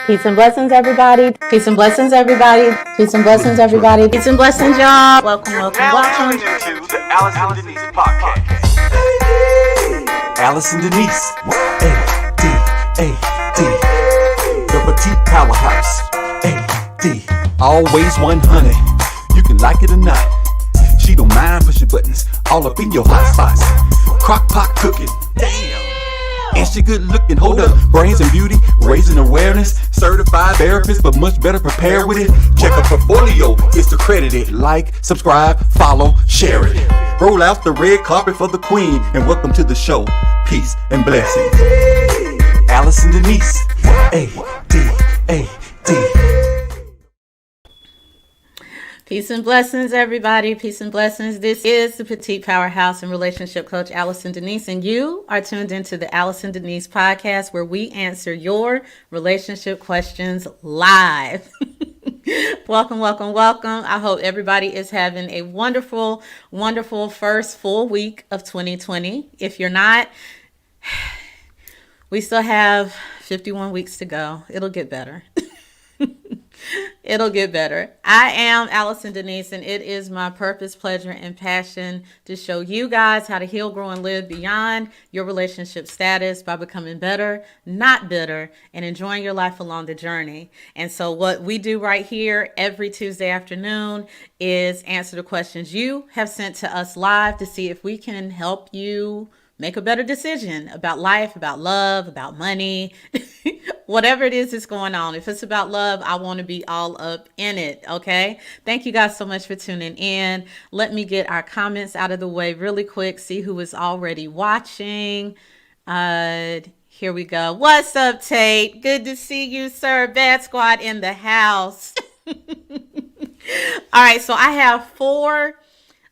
Peace and blessings, everybody. Peace and blessings, everybody. Peace and blessings, everybody. Peace and blessings, y'all. Welcome. Now tuning into the Allison Denise podcast. Allison Denise, A-D-A-D, the petite powerhouse, A-D, always 100. You can like it or not. She don't mind pushing buttons all up in your hot spots. Crock pot cooking, damn. And she good looking, hold up, brains and beauty, raising awareness, certified therapist, but much better prepared with it. Check her portfolio, it's accredited. Like, subscribe, follow, share it. Roll out the red carpet for the queen, and welcome to the show. Peace and blessings. Allison Denise, A-D-A-D. Peace and blessings, everybody. Peace and blessings. This is the Petite Powerhouse and Relationship Coach, Allison Denise, and you are tuned into the Allison Denise podcast, where we answer your relationship questions live. Welcome. I hope everybody is having a wonderful, wonderful first full week of 2020. If you're not, we still have 51 weeks to go. It'll get better. It'll get better. I am Allison Denise, and it is my purpose, pleasure, and passion to show you guys how to heal, grow, and live beyond your relationship status by becoming better, not bitter, and enjoying your life along the journey. And so what we do right here every Tuesday afternoon is answer the questions you have sent to us live to see if we can help you make a better decision about life, about love, about money, whatever it is that's going on. If it's about love, I want to be all up in it, okay? Thank you guys so much for tuning in. Let me get our comments out of the way really quick, see who is already watching. Here we go. What's up, Tate? Good to see you, sir. Bad Squad in the house. All right, so I have 4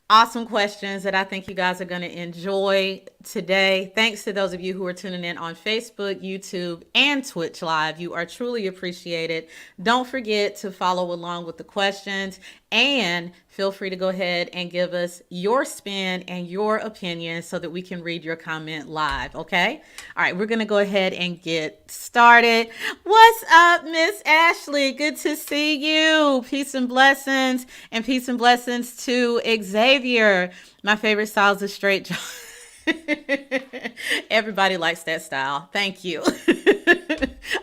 awesome questions that I think you guys are going to enjoy today. Thanks to those of you who are tuning in on Facebook, YouTube, and Twitch Live. You are truly appreciated. Don't forget to follow along with the questions, and feel free to go ahead and give us your spin and your opinion so that we can read your comment live, okay? All right, we're going to go ahead and get started. What's up, Miss Ashley? Good to see you. Peace and blessings to Xavier. My favorite style is a straight jaw. Everybody likes that style. Thank you.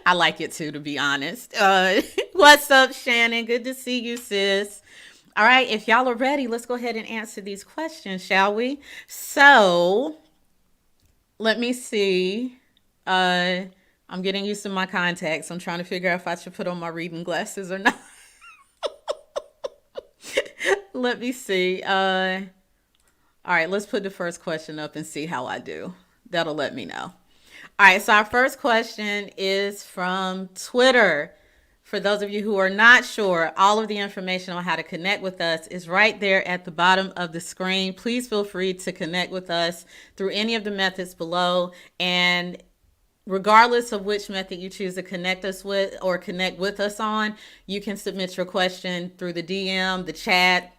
I like it too, to be honest. What's up, Shannon? Good to see you, sis. All right, if y'all are ready, let's go ahead and answer these questions, shall we? So, let me see. I'm getting used to my contacts. I'm trying to figure out if I should put on my reading glasses or not. Let me see. All right, let's put the first question up and see how I do. That'll let me know. All right, so our first question is from Twitter. For those of you who are not sure, all of the information on how to connect with us is right there at the bottom of the screen. Please feel free to connect with us through any of the methods below. And regardless of which method you choose to connect us with or connect with us on, you can submit your question through the DM, the chat,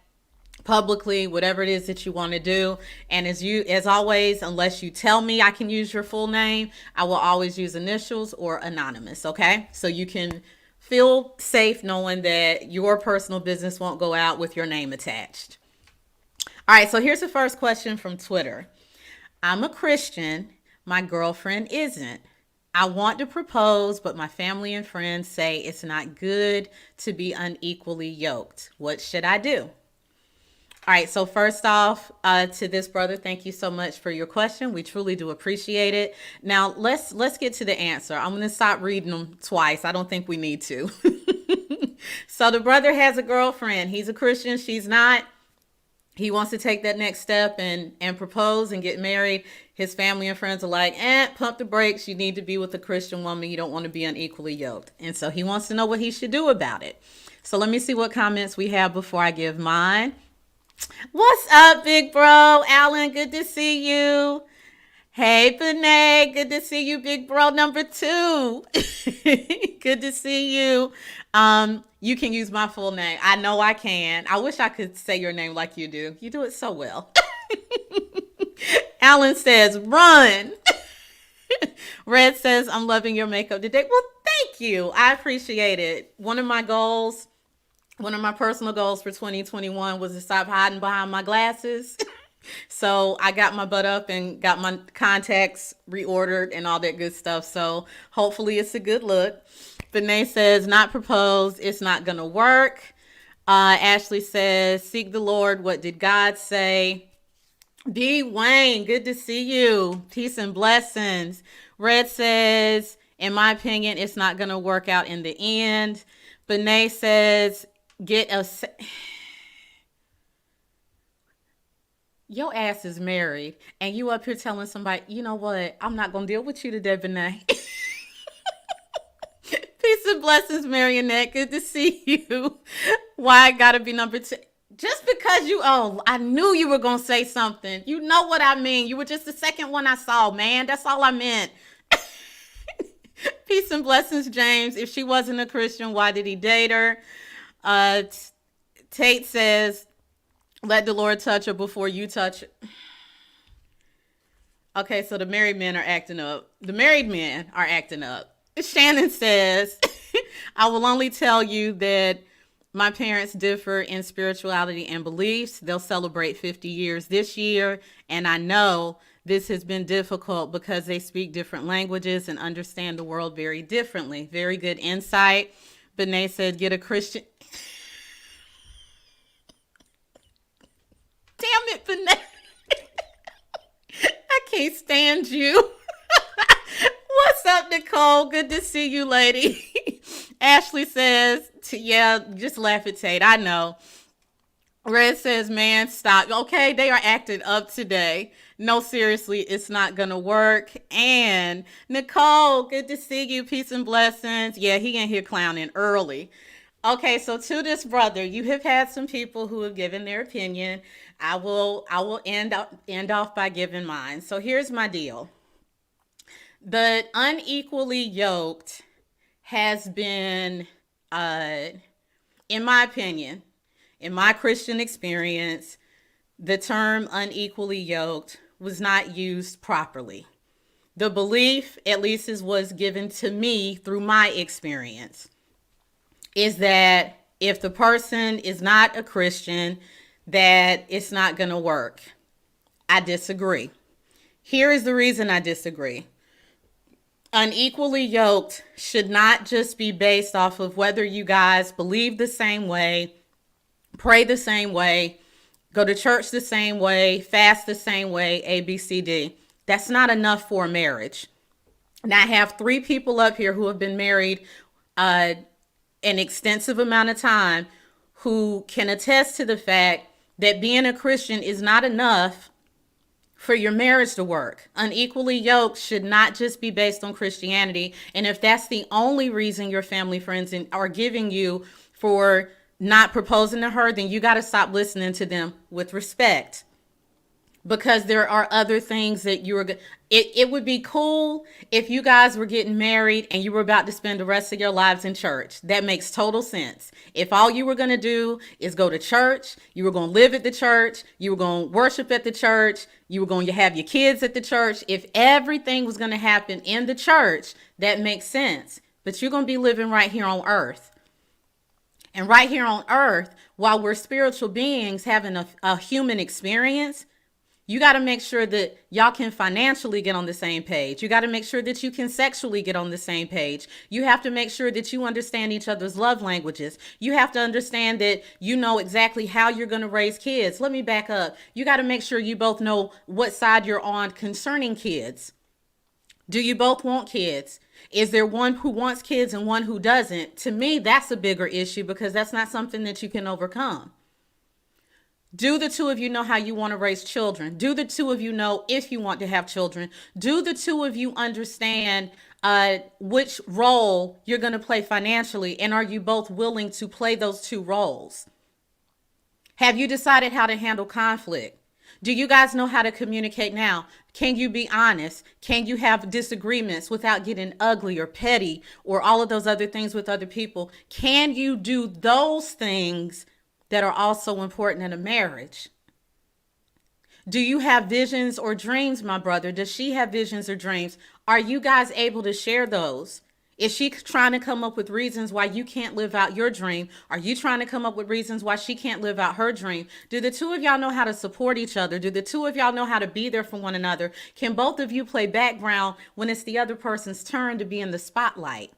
publicly, whatever it is that you want to do. And as always, unless you tell me I can use your full name, I will always use initials or anonymous, okay? So you can feel safe knowing that your personal business won't go out with your name attached. All right, so here's the first question from Twitter. I'm a Christian. My girlfriend isn't. I want to propose, but my family and friends say it's not good to be unequally yoked. What should I do? All right, so first off, to this brother, thank you so much for your question. We truly do appreciate it. Now, let's get to the answer. I'm going to stop reading them twice. I don't think we need to. So the brother has a girlfriend. He's a Christian. She's not. He wants to take that next step and propose and get married. His family and friends are like, pump the brakes. You need to be with a Christian woman. You don't want to be unequally yoked. And so he wants to know what he should do about it. So let me see what comments we have before I give mine. What's up, big bro? Alan, good to see you. Hey, Benay, good to see you, big bro number 2. Good to see you. You can use my full name. I know I can. I wish I could say your name like you do. You do it so well. Alan says, run. Red says, I'm loving your makeup today. Well, Thank you. I appreciate it. One of my personal goals for 2021 was to stop hiding behind my glasses. So I got my butt up and got my contacts reordered and all that good stuff. So hopefully it's a good look. Benay says, not proposed. It's not going to work. Ashley says, seek the Lord. What did God say? B. Wayne, good to see you. Peace and blessings. Red says, in my opinion, it's not going to work out in the end. Benay says, get a... Your ass is married, and you up here telling somebody, you know what, I'm not going to deal with you today, Benay. Peace and blessings, Marionette. Good to see you. Why I gotta be number 2? Just because I knew you were going to say something. You know what I mean. You were just the second one I saw, man. That's all I meant. Peace and blessings, James. If she wasn't a Christian, why did he date her? Tate says, let the Lord touch her before you touch her. Okay, so the married men are acting up. The married men are acting up. Shannon says, I will only tell you that my parents differ in spirituality and beliefs. They'll celebrate 50 years this year, and I know this has been difficult because they speak different languages and understand the world very differently. Very good insight. Benay said, get a Christian. Damn it, Benay. I can't stand you. What's up, Nicole? Good to see you, lady. Ashley says, yeah, just laugh at Tate. I know. Red says, man, stop. Okay, they are acting up today. No, seriously, it's not going to work. And Nicole, good to see you. Peace and blessings. Yeah, he in here clowning early. Okay, so to this brother, you have had some people who have given their opinion. I will end off by giving mine. So here's my deal. The unequally yoked has been, in my opinion, in my Christian experience, the term unequally yoked was not used properly. The belief, at least as was given to me through my experience, is that if the person is not a Christian, that it's not going to work. I disagree. Here is the reason I disagree. Unequally yoked should not just be based off of whether you guys believe the same way, pray the same way, go to church the same way, fast the same way, A, B, C, D. That's not enough for a marriage. Now, I have 3 people up here who have been married an extensive amount of time who can attest to the fact that being a Christian is not enough for your marriage to work. Unequally yoked should not just be based on Christianity. And if that's the only reason your family friends are giving you for not proposing to her, then you got to stop listening to them with respect. Because there are other things that you were... It would be cool if you guys were getting married and you were about to spend the rest of your lives in church. That makes total sense. If all you were going to do is go to church, you were going to live at the church, you were going to worship at the church, you were going to have your kids at the church. If everything was going to happen in the church, that makes sense. But you're going to be living right here on earth. And right here on earth, while we're spiritual beings having a human experience, you got to make sure that y'all can financially get on the same page. You got to make sure that you can sexually get on the same page. You have to make sure that you understand each other's love languages. You have to understand that you know exactly how you're going to raise kids. Let me back up. You got to make sure you both know what side you're on concerning kids. Do you both want kids? Is there one who wants kids and one who doesn't? To me, that's a bigger issue because that's not something that you can overcome. Do the 2 of you know how you want to raise children? Do the 2 of you know if you want to have children? Do the 2 of you understand which role you're going to play financially? And are you both willing to play those 2 roles? Have you decided how to handle conflict? Do you guys know how to communicate now? Can you be honest? Can you have disagreements without getting ugly or petty or all of those other things with other people? Can you do those things that are also important in a marriage? Do you have visions or dreams, my brother? Does she have visions or dreams? Are you guys able to share those? Is she trying to come up with reasons why you can't live out your dream? Are you trying to come up with reasons why she can't live out her dream? Do the two of y'all know how to support each other? Do the two of y'all know how to be there for one another? Can both of you play background when it's the other person's turn to be in the spotlight?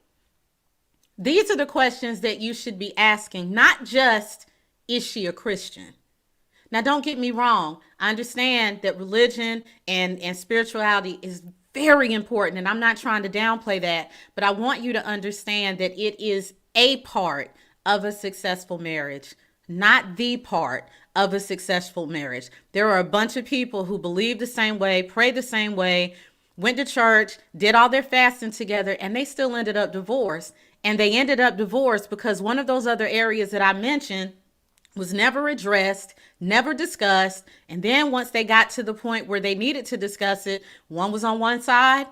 These are the questions that you should be asking, not just, is she a Christian? Now, don't get me wrong. I understand that religion and spirituality is very important, and I'm not trying to downplay that, but I want you to understand that it is a part of a successful marriage, not the part of a successful marriage. There are a bunch of people who believe the same way, pray the same way, went to church, did all their fasting together, and they still ended up divorced. And they ended up divorced because one of those other areas that I mentioned was never addressed, never discussed. And then once they got to the point where they needed to discuss it, one was on one side,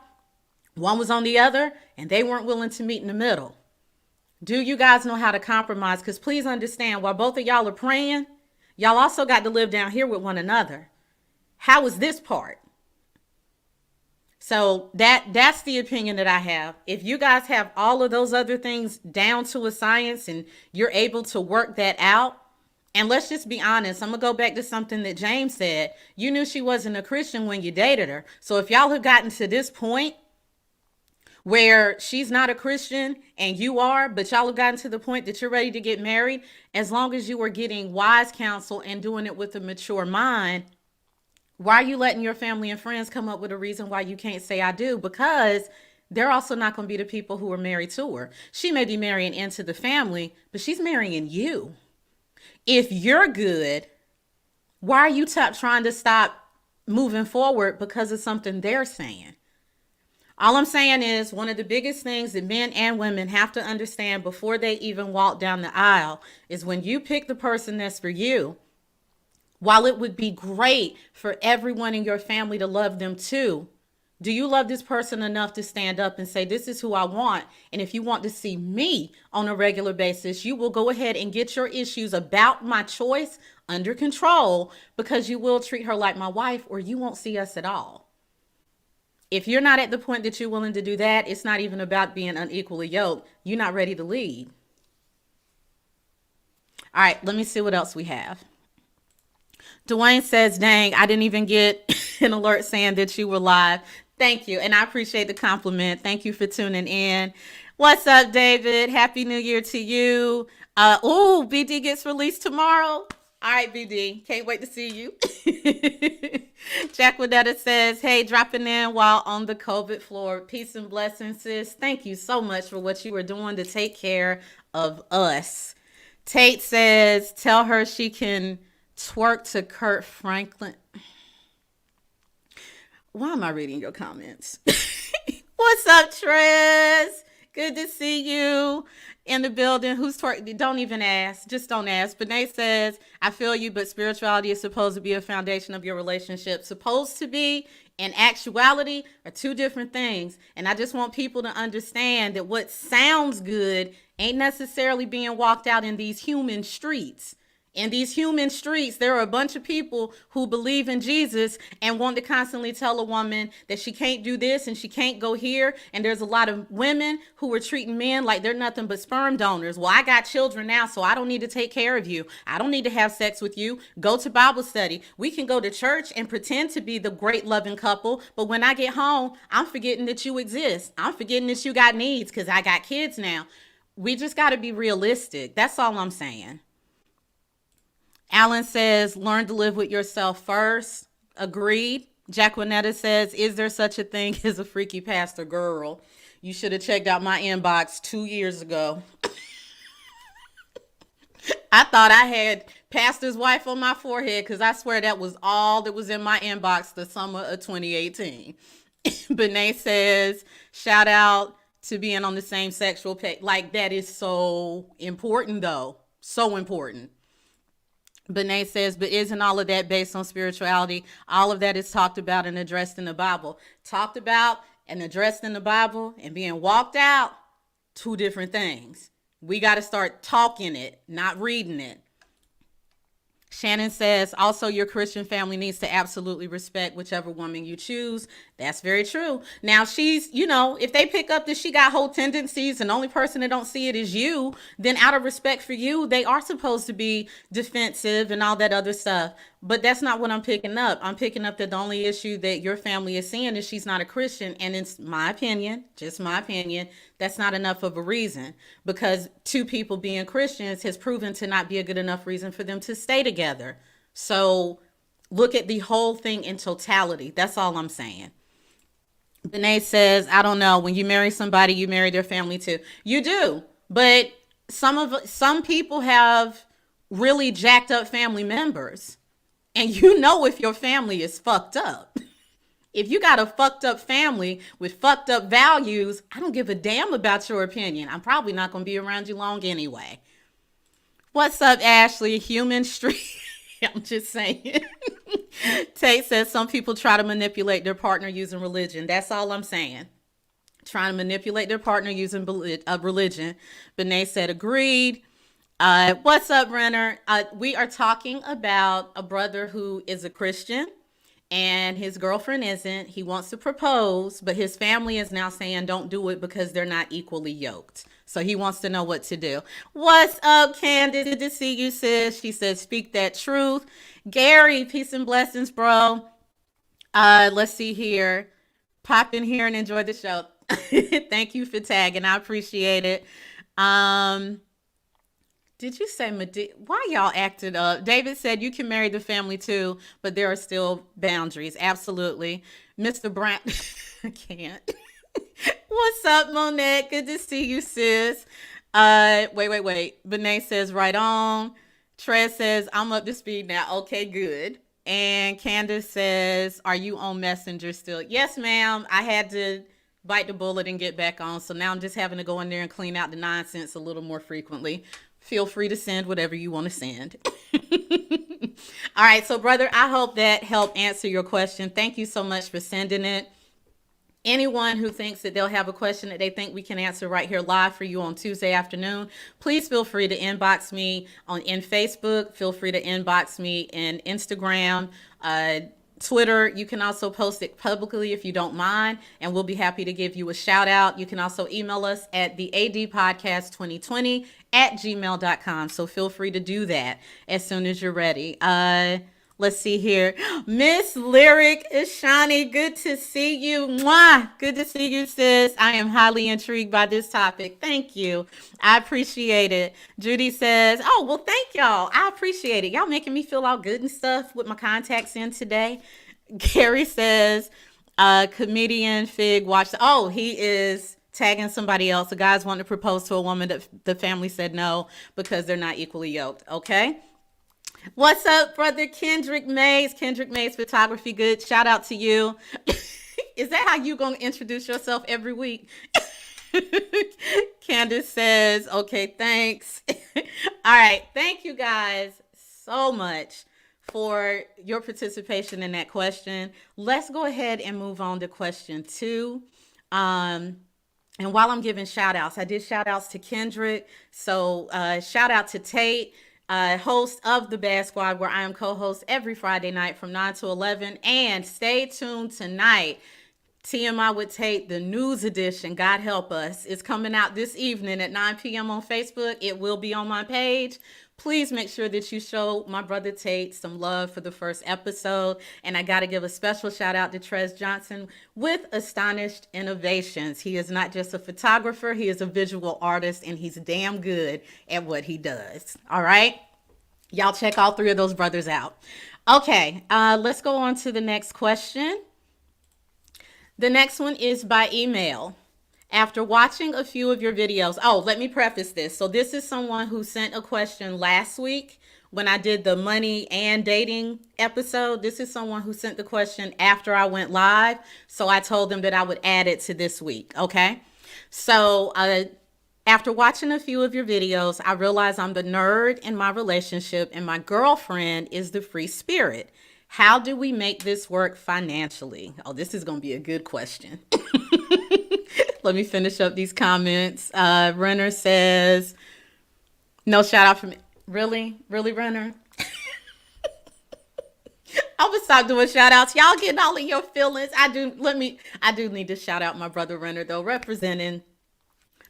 one was on the other, and they weren't willing to meet in the middle. Do you guys know how to compromise? Because please understand, while both of y'all are praying, y'all also got to live down here with one another. How is this part? So that's the opinion that I have. If you guys have all of those other things down to a science and you're able to work that out, and let's just be honest, I'm going to go back to something that James said. You knew she wasn't a Christian when you dated her. So if y'all have gotten to this point where she's not a Christian and you are, but y'all have gotten to the point that you're ready to get married, as long as you are getting wise counsel and doing it with a mature mind, why are you letting your family and friends come up with a reason why you can't say I do? Because they're also not going to be the people who are married to her. She may be marrying into the family, but she's marrying you. If you're good, why are you trying to stop moving forward because of something they're saying? All I'm saying is one of the biggest things that men and women have to understand before they even walk down the aisle is when you pick the person that's for you, while it would be great for everyone in your family to love them too, do you love this person enough to stand up and say, this is who I want? And if you want to see me on a regular basis, you will go ahead and get your issues about my choice under control, because you will treat her like my wife or you won't see us at all. If you're not at the point that you're willing to do that, it's not even about being unequally yoked. You're not ready to lead. All right, let me see what else we have. Dwayne says, dang, I didn't even get an alert saying that you were live. Thank you. And I appreciate the compliment. Thank you for tuning in. What's up, David? Happy New Year to you. BD gets released tomorrow. All right, BD. Can't wait to see you. Jack Wadetta says, hey, dropping in while on the COVID floor. Peace and blessings, sis. Thank you so much for what you are doing to take care of us. Tate says, tell her she can twerk to Kurt Franklin. Why am I reading your comments? What's up, Trez? Good to see you in the building. Who's twerking? Don't even ask. Just don't ask. Benay says, I feel you, but spirituality is supposed to be a foundation of your relationship. Supposed to be and actuality are two different things. And I just want people to understand that what sounds good ain't necessarily being walked out in these human streets. In these human streets, there are a bunch of people who believe in Jesus and want to constantly tell a woman that she can't do this and she can't go here. And there's a lot of women who are treating men like they're nothing but sperm donors. Well, I got children now, so I don't need to take care of you. I don't need to have sex with you. Go to Bible study. We can go to church and pretend to be the great loving couple. But when I get home, I'm forgetting that you exist. I'm forgetting that you got needs because I got kids now. We just got to be realistic. That's all I'm saying. Alan says, learn to live with yourself first. Agreed. Jacquinetta says, is there such a thing as a freaky pastor girl? You should have checked out my inbox 2 years ago. I thought I had pastor's wife on my forehead because I swear that was all that was in my inbox the summer of 2018. Benay says, shout out to being on the same sexual page. Like, that is so important, though. So important. Benay says, but isn't all of that based on spirituality? All of that is talked about and addressed in the Bible. Talked about and addressed in the Bible and being walked out, two different things. We got to start talking it, not reading it. Shannon says, also, your Christian family needs to absolutely respect whichever woman you choose. That's very true. Now, she's, if they pick up that she got whole tendencies and the only person that don't see it is you, then out of respect for you, they are supposed to be defensive and all that other stuff. But that's not what I'm picking up. I'm picking up that the only issue that your family is seeing is she's not a Christian. And it's my opinion, just my opinion, that's not enough of a reason, because two people being Christians has proven to not be a good enough reason for them to stay together. So look at the whole thing in totality. That's all I'm saying. Denise says, I don't know. When you marry somebody, you marry their family too. You do. But some people have really jacked up family members. And if your family is fucked up. If you got a fucked up family with fucked up values, I don't give a damn about your opinion. I'm probably not going to be around you long anyway. What's up, Ashley? Human Street. I'm just saying. Tate says some people try to manipulate their partner using religion. That's all I'm saying. Trying to manipulate their partner using religion. Benet said agreed. What's up, Renner? We are talking about a brother who is a Christian and his girlfriend isn't. He wants to propose, but his family is now saying don't do it because they're not equally yoked. So he wants to know what to do. What's up, Candace? Good to see you, sis. She says, speak that truth. Gary, peace and blessings, bro. Let's see here. Pop in here and enjoy the show. Thank you for tagging. I appreciate it. Did you say why y'all acted up? David said you can marry the family too, but there are still boundaries. Absolutely. Mr. Brown, I can't. What's up, Monette? Good to see you, sis. Wait. Benet says right on. Trez says I'm up to speed now. Okay, good. And Candace says, are you on Messenger still? Yes, ma'am. I had to bite the bullet and get back on. So now I'm just having to go in there and clean out the nonsense a little more frequently. Feel free to send whatever you want to send. All right. So, brother, I hope that helped answer your question. Thank you so much for sending it. Anyone who thinks that they'll have a question that they think we can answer right here live for you on Tuesday afternoon, please feel free to inbox me in Facebook. Feel free to inbox me in Instagram, Twitter. You can also post it publicly if you don't mind, and we'll be happy to give you a shout out. You can also email us at the adpodcast2020@gmail.com. So feel free to do that as soon as you're ready. Let's see here. Miss Lyric Ishani, good to see you. Mwah! Good to see you, sis. I am highly intrigued by this topic. Thank you. I appreciate it. Judy says, oh, well, thank y'all. I appreciate it. Y'all making me feel all good and stuff with my contacts in today. Gary says, comedian Fig watched. Oh, he is tagging somebody else. The guys wanted to propose to a woman that the family said no because they're not equally yoked. Okay. What's up, brother Kendrick Mays? Kendrick Mays Photography. Good. Shout out to you. Is that how you going to introduce yourself every week? Candace says, okay, thanks. All right. Thank you guys so much for your participation in that question. Let's go ahead and move on to question 2. And while I'm giving shout outs, I did shout outs to Kendrick. So shout out to Tate. Host of the Bad Squad, where I am co-host every Friday night from 9 to 11. And stay tuned tonight. TMI with Tate, the news edition, God help us, is coming out this evening at 9 p.m. on Facebook. It will be on my page. Please make sure that you show my brother Tate some love for the first episode. And I got to give a special shout out to Trez Johnson with Astonished Innovations. He is not just a photographer, he is a visual artist, and he's damn good at what he does. All right. Y'all check all 3 of those brothers out. Okay. Let's go on to the next question. The next one is by email. After watching a few of your videos, let me preface this. So this is someone who sent a question last week when I did the money and dating episode. This is someone who sent the question after I went live. So I told them that I would add it to this week. Okay. So after watching a few of your videos, I realized I'm the nerd in my relationship and my girlfriend is the free spirit. How do we make this work financially? Oh, this is going to be a good question. Let me finish up these comments. Renner says, no shout out from me. Really, Renner? I'm gonna stop doing shout outs. Y'all getting all in your feelings. I do need to shout out my brother Renner though, representing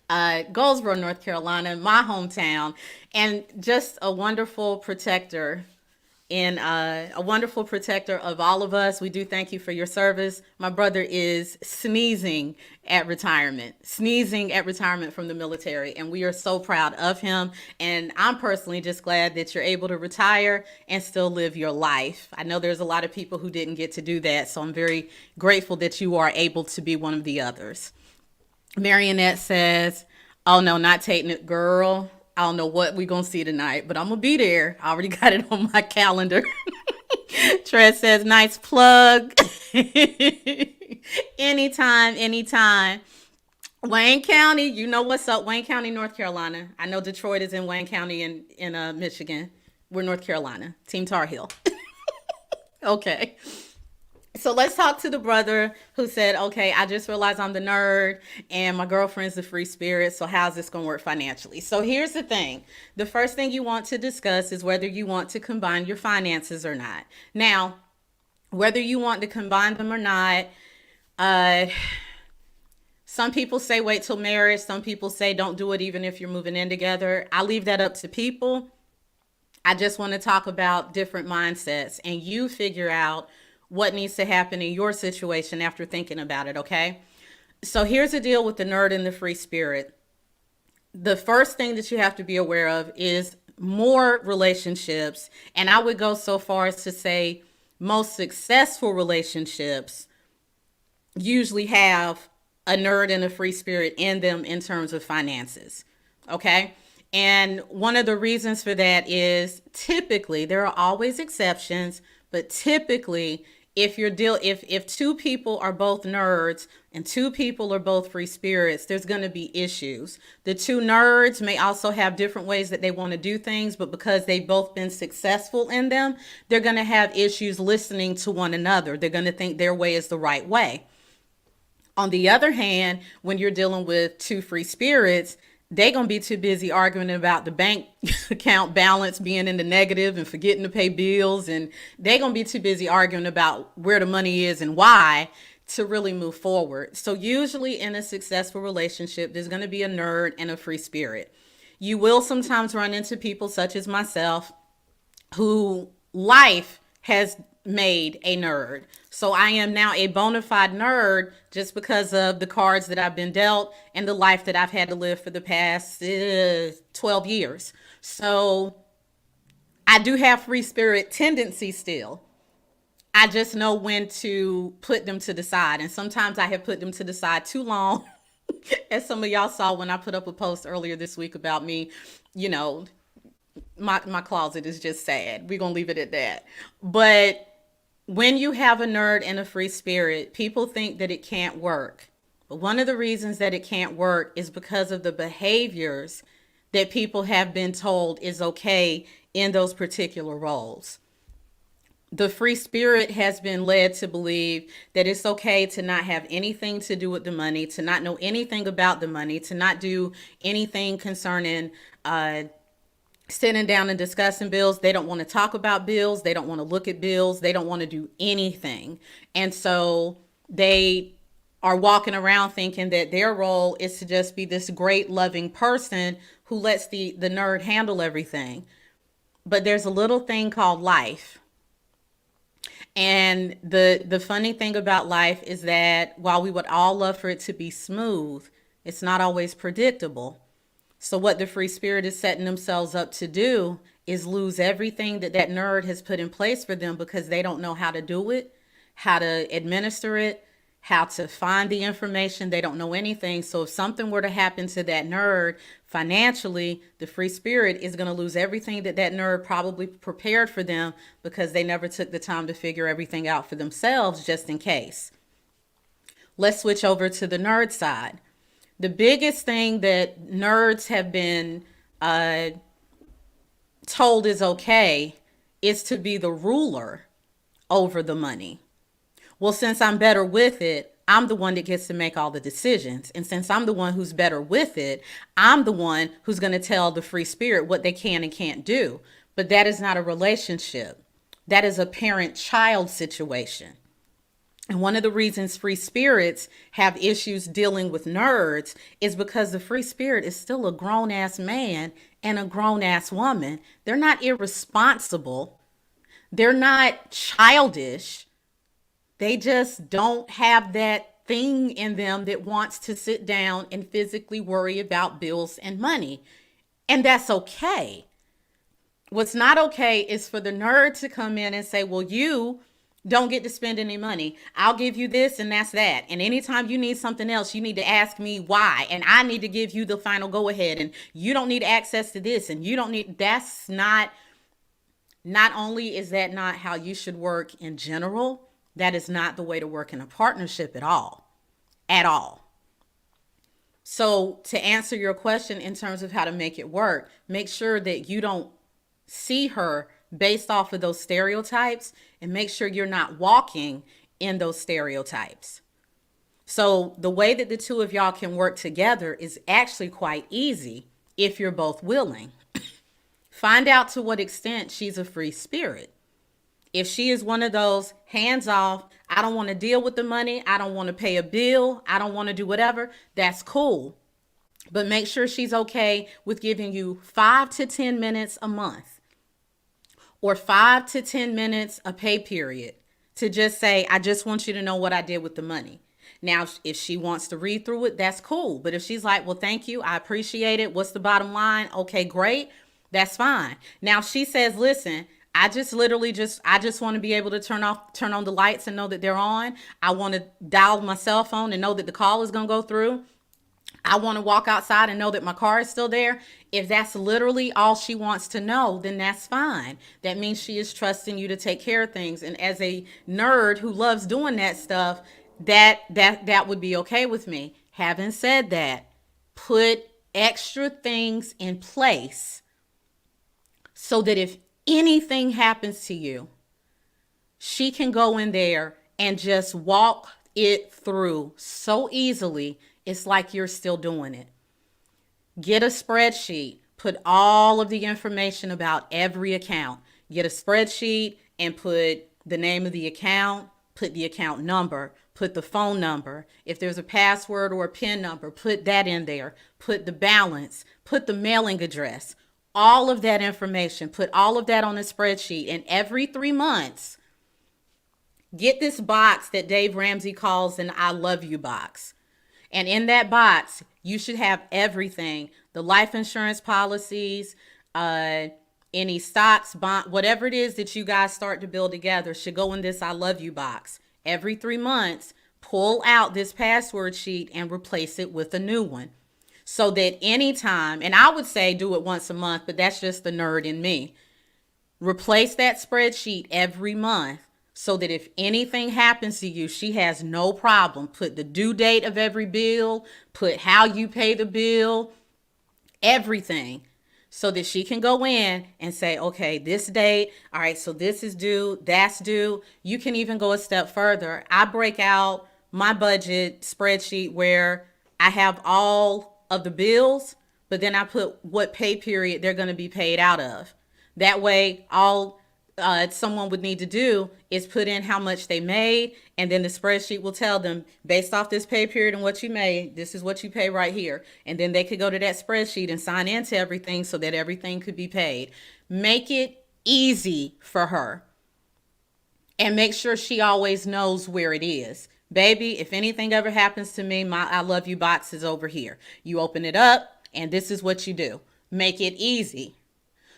Goldsboro, North Carolina, my hometown, and just a wonderful protector and a wonderful protector of all of us. We do thank you for your service. My brother is sneezing at retirement from the military, and we are so proud of him. And I'm personally just glad that you're able to retire and still live your life. I know there's a lot of people who didn't get to do that, so I'm very grateful that you are able to be one of the others. Marionette says, oh no, not taking it, girl. I don't know what we're going to see tonight, but I'm going to be there. I already got it on my calendar. Trez says, nice plug. Anytime. Wayne County, you know what's up. Wayne County, North Carolina. I know Detroit is in Wayne County in Michigan. We're North Carolina. Team Tar Heel. Okay. So let's talk to the brother who said, okay, I just realized I'm the nerd and my girlfriend's the free spirit. So how's this going to work financially? So here's the thing. The first thing you want to discuss is whether you want to combine your finances or not. Now, whether you want to combine them or not, some people say wait till marriage. Some people say don't do it even if you're moving in together. I leave that up to people. I just want to talk about different mindsets and you figure out what needs to happen in your situation after thinking about it, okay? So here's the deal with the nerd and the free spirit. The first thing that you have to be aware of is more relationships, and I would go so far as to say most successful relationships usually have a nerd and a free spirit in them in terms of finances, okay? And one of the reasons for that is typically, there are always exceptions, but typically if two people are both nerds and two people are both free spirits, there's going to be issues. The two nerds may also have different ways that they want to do things, but because they've both been successful in them, they're going to have issues listening to one another. They're going to think their way is the right way. On the other hand, when you're dealing with two free spirits, they're going to be too busy arguing about the bank account balance being in the negative and forgetting to pay bills. And they're going to be too busy arguing about where the money is and why to really move forward. So usually in a successful relationship, there's going to be a nerd and a free spirit. You will sometimes run into people such as myself who life has made a nerd. So I am now a bona fide nerd just because of the cards that I've been dealt and the life that I've had to live for the past 12 years. So I do have free spirit tendencies still. I just know when to put them to the side. And sometimes I have put them to the side too long. As some of y'all saw when I put up a post earlier this week about me, you know, my closet is just sad. We're going to leave it at that. But when you have a nerd and a free spirit, people think that it can't work. But one of the reasons that it can't work is because of the behaviors that people have been told is okay in those particular roles. The free spirit has been led to believe that it's okay to not have anything to do with the money, to not know anything about the money, to not do anything concerning sitting down and discussing bills. They don't want to talk about bills. They don't want to look at bills. They don't want to do anything. And so they are walking around thinking that their role is to just be this great loving person who lets the nerd handle everything. But there's a little thing called life. And the funny thing about life is that while we would all love for it to be smooth, it's not always predictable. So what the free spirit is setting themselves up to do is lose everything that nerd has put in place for them because they don't know how to do it, how to administer it, how to find the information. They don't know anything. So if something were to happen to that nerd financially, the free spirit is going to lose everything that nerd probably prepared for them because they never took the time to figure everything out for themselves just in case. Let's switch over to the nerd side. The biggest thing that nerds have been told is okay is to be the ruler over the money. Well, since I'm better with it, I'm the one that gets to make all the decisions. And since I'm the one who's better with it, I'm the one who's going to tell the free spirit what they can and can't do. But that is not a relationship. That is a parent-child situation. And one of the reasons free spirits have issues dealing with nerds is because the free spirit is still a grown-ass man and a grown-ass woman. They're not irresponsible. They're not childish. They just don't have that thing in them that wants to sit down and physically worry about bills and money. And that's okay. What's not okay is for the nerd to come in and say, well, you don't get to spend any money. I'll give you this and that's that. And anytime you need something else, you need to ask me why. And I need to give you the final go ahead. And you don't need access to this. And you don't need, that's not only is that not how you should work in general, that is not the way to work in a partnership at all. At all. So to answer your question in terms of how to make it work, make sure that you don't see her based off of those stereotypes, and make sure you're not walking in those stereotypes. So the way that the two of y'all can work together is actually quite easy if you're both willing. Find out to what extent she's a free spirit. If she is one of those hands off, I don't want to deal with the money, I don't want to pay a bill, I don't want to do whatever, that's cool. But make sure she's okay with giving you 5 to 10 minutes a month, or 5 to 10 minutes a pay period, to just say, I just want you to know what I did with the money. Now, if she wants to read through it, that's cool. But if she's like, well, thank you, I appreciate it, what's the bottom line? Okay, great. That's fine. Now, she says, listen, I just want to be able to turn on the lights and know that they're on. I want to dial my cell phone and know that the call is going to go through. I want to walk outside and know that my car is still there. If that's literally all she wants to know, then that's fine. That means she is trusting you to take care of things. And as a nerd who loves doing that stuff, that would be okay with me. Having said that, put extra things in place so that if anything happens to you, she can go in there and just walk it through so easily. It's like you're still doing it. Get a spreadsheet. Put all of the information about every account. Get a spreadsheet and put the name of the account, put the account number, put the phone number. If there's a password or a PIN number, put that in there. Put the balance, put the mailing address, all of that information, put all of that on a spreadsheet. And every 3 months, get this box that Dave Ramsey calls an I love you box. And in that box, you should have everything, the life insurance policies, any stocks, bond, whatever it is that you guys start to build together should go in this I love you box. Every 3 months, pull out this password sheet and replace it with a new one. So that anytime, and I would say do it once a month, but that's just the nerd in me. Replace that spreadsheet every month, so that if anything happens to you, she has no problem. Put the due date of every bill, put how you pay the bill, everything, so that she can go in and say, okay, this date, all right, so this is due, that's due. You can even go a step further. I break out my budget spreadsheet where I have all of the bills, but then I put what pay period they're going to be paid out of. That way, all someone would need to do is put in how much they made, and then the spreadsheet will tell them, based off this pay period and what you made, this is what you pay right here. And then they could go to that spreadsheet and sign into everything so that everything could be paid. Make it easy for her, and make sure she always knows where it is. Baby, if anything ever happens to me, my I love you box is over here. You open it up and this is what you do. Make it easy.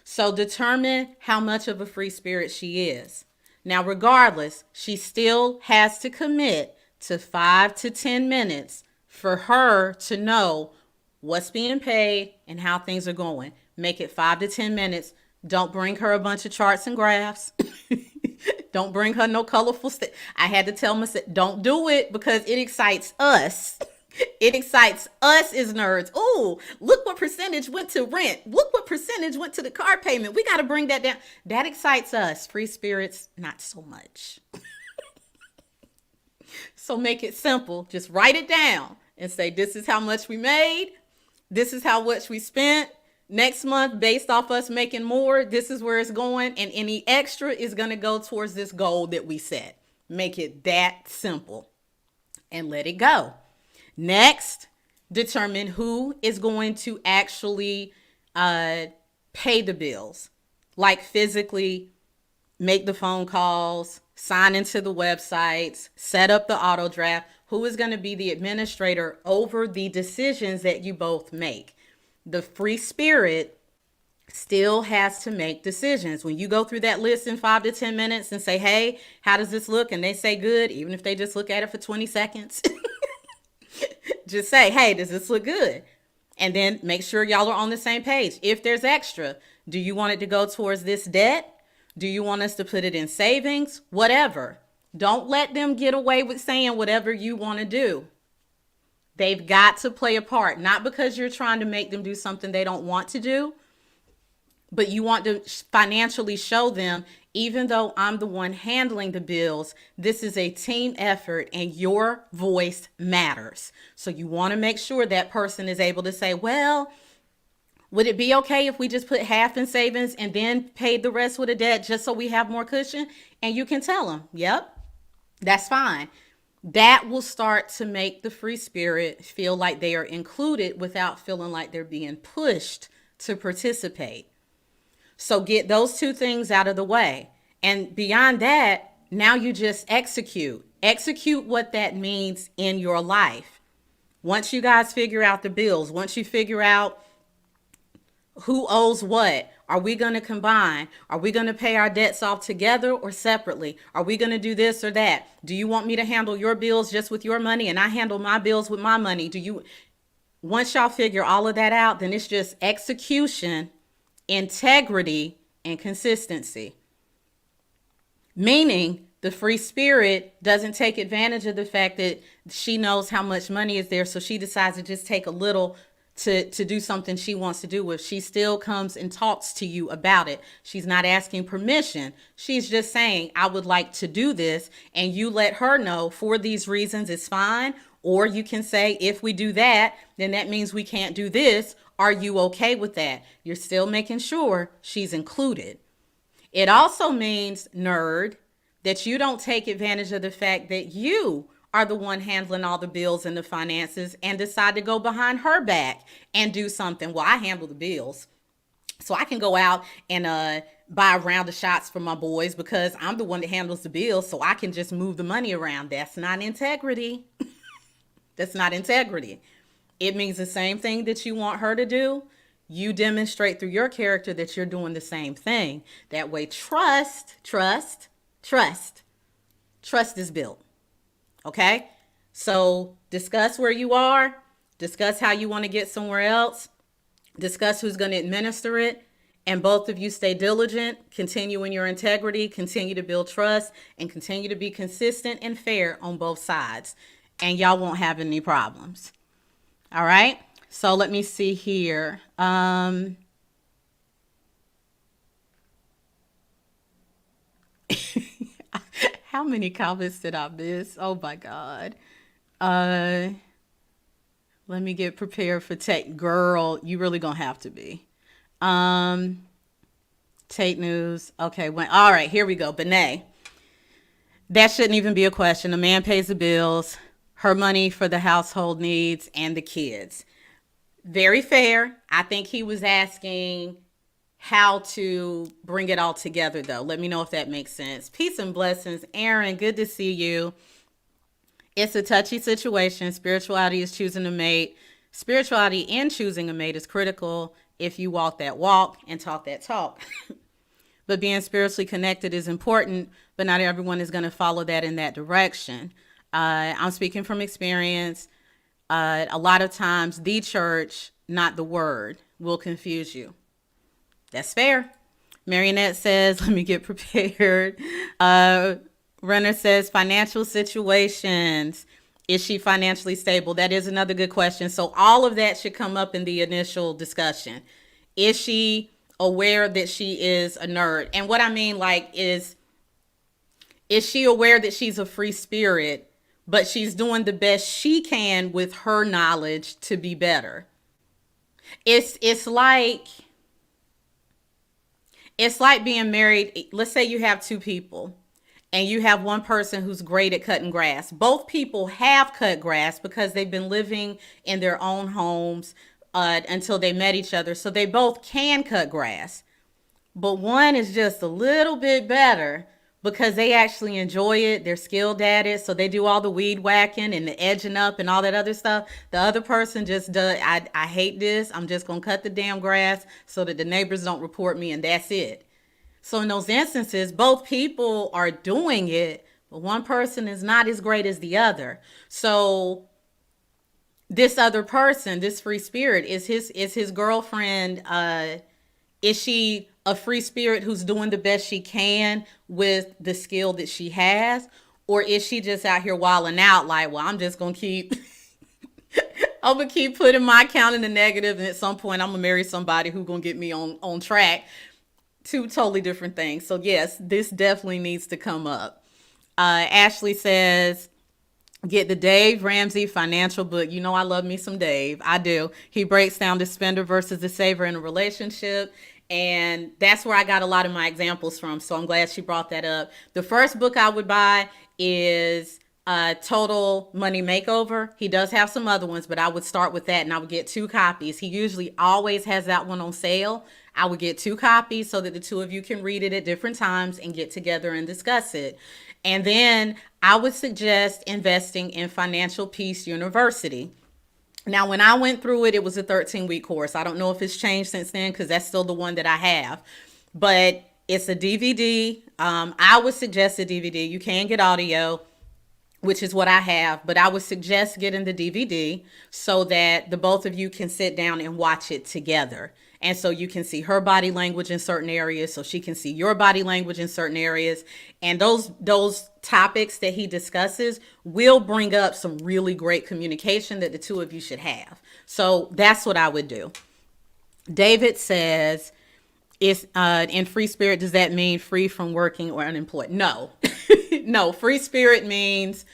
So determine how much of a free spirit she is. Now, regardless, she still has to commit to 5 to 10 minutes for her to know what's being paid and how things are going. Make it 5 to 10 minutes. Don't bring her a bunch of charts and graphs. Don't bring her no colorful stuff. I had to tell myself, don't do it, because it excites us. It excites us as nerds. Oh, look what percentage went to rent. Look what percentage went to the car payment. We got to bring that down. That excites us. Free spirits, not so much. So make it simple. Just write it down and say, this is how much we made. This is how much we spent. Next month, based off us making more, this is where it's going. And any extra is going to go towards this goal that we set. Make it that simple and let it go. Next, determine who is going to actually pay the bills, like physically make the phone calls, sign into the websites, set up the auto draft. Who is going to be the administrator over the decisions that you both make? The free spirit still has to make decisions. When you go through that list in 5 to 10 minutes and say, hey, how does this look? And they say good, even if they just look at it for 20 seconds, just say, hey, does this look good? And then make sure y'all are on the same page. If there's extra, do you want it to go towards this debt? Do you want us to put it in savings? Whatever. Don't let them get away with saying whatever you want to do. They've got to play a part, not because you're trying to make them do something they don't want to do, but you want to financially show them, even though I'm the one handling the bills, this is a team effort and your voice matters. So you want to make sure that person is able to say, well, would it be okay if we just put half in savings and then paid the rest with a debt just so we have more cushion? And you can tell them, yep, that's fine. That will start to make the free spirit feel like they are included without feeling like they're being pushed to participate. So get those two things out of the way. And beyond that, now you just execute. Execute what that means in your life. Once you guys figure out the bills, once you figure out who owes what, are we going to combine? Are we going to pay our debts off together or separately? Are we going to do this or that? Do you want me to handle your bills just with your money and I handle my bills with my money? Once y'all figure all of that out, then it's just execution, integrity, and consistency. Meaning the free spirit doesn't take advantage of the fact that she knows how much money is there, so she decides to just take a little to do something she wants to do with. She still comes and talks to you about it. She's not asking permission. She's just saying, I would like to do this. And you let her know for these reasons it's fine. Or you can say, if we do that, then that means we can't do this. Are you okay with that? You're still making sure she's included. It also means, nerd, that you don't take advantage of the fact that you are the one handling all the bills and the finances and decide to go behind her back and do something. Well, I handle the bills, so I can go out and buy a round of shots for my boys because I'm the one that handles the bills, so I can just move the money around. That's not integrity. That's not integrity. It means the same thing that you want her to do. You demonstrate through your character that you're doing the same thing. That way, trust is built. Okay? So discuss where you are, discuss how you want to get somewhere else, discuss who's going to administer it, and both of you stay diligent, continue in your integrity, continue to build trust, and continue to be consistent and fair on both sides. And y'all won't have any problems. All right? So let me see here. How many comments did I miss? Oh my God. Let me get prepared for tech. Girl, you really gonna have to be. Take news. Okay, all right, here we go. Benet. That shouldn't even be a question. A man pays the bills, her money for the household needs, and the kids. Very fair. I think he was asking how to bring it all together, though. Let me know if that makes sense. Peace and blessings. Aaron, good to see you. It's a touchy situation. Spirituality is choosing a mate. Spirituality in choosing a mate is critical if you walk that walk and talk that talk. But being spiritually connected is important, but not everyone is going to follow that in that direction. I'm speaking from experience. A lot of times the church, not the word, will confuse you. That's fair. Marionette says, let me get prepared. Renner says, financial situations. Is she financially stable? That is another good question. So all of that should come up in the initial discussion. Is she aware that she is a nerd? And what I mean, is she aware that she's a free spirit, but she's doing the best she can with her knowledge to be better? It's like being married. Let's say you have two people and you have one person who's great at cutting grass. Both people have cut grass because they've been living in their own homes until they met each other. So they both can cut grass. But one is just a little bit better because they actually enjoy it. They're skilled at it. So they do all the weed whacking and the edging up and all that other stuff. The other person just does, I hate this. I'm just going to cut the damn grass so that the neighbors don't report me, and that's it. So in those instances, both people are doing it, but one person is not as great as the other. So this other person, this free spirit, is his girlfriend, is she a free spirit who's doing the best she can with the skill that she has? Or is she just out here wilding out like, well, I'm just going to keep, I'm going to keep putting my account in the negative, and at some point I'm going to marry somebody who's going to get me on track? Two totally different things. So yes, this definitely needs to come up. Ashley says, get the Dave Ramsey financial book. You know I love me some Dave. I do. He breaks down the spender versus the saver in a relationship. And that's where I got a lot of my examples from. So I'm glad she brought that up. The first book I would buy is Total Money Makeover. He does have some other ones, but I would start with that, and I would get 2 copies. He usually always has that one on sale. I would get 2 copies so that the two of you can read it at different times and get together and discuss it. And then I would suggest investing in Financial Peace University. Now, when I went through it, it was a 13-week course. I don't know if it's changed since then because that's still the one that I have. But it's a DVD. I would suggest a DVD. You can get audio, which is what I have. But I would suggest getting the DVD so that the both of you can sit down and watch it together. And so you can see her body language in certain areas, so she can see your body language in certain areas. And those topics that he discusses will bring up some really great communication that the two of you should have. So that's what I would do. David says, "Is in free spirit, does that mean free from working or unemployed?" No. No, free spirit means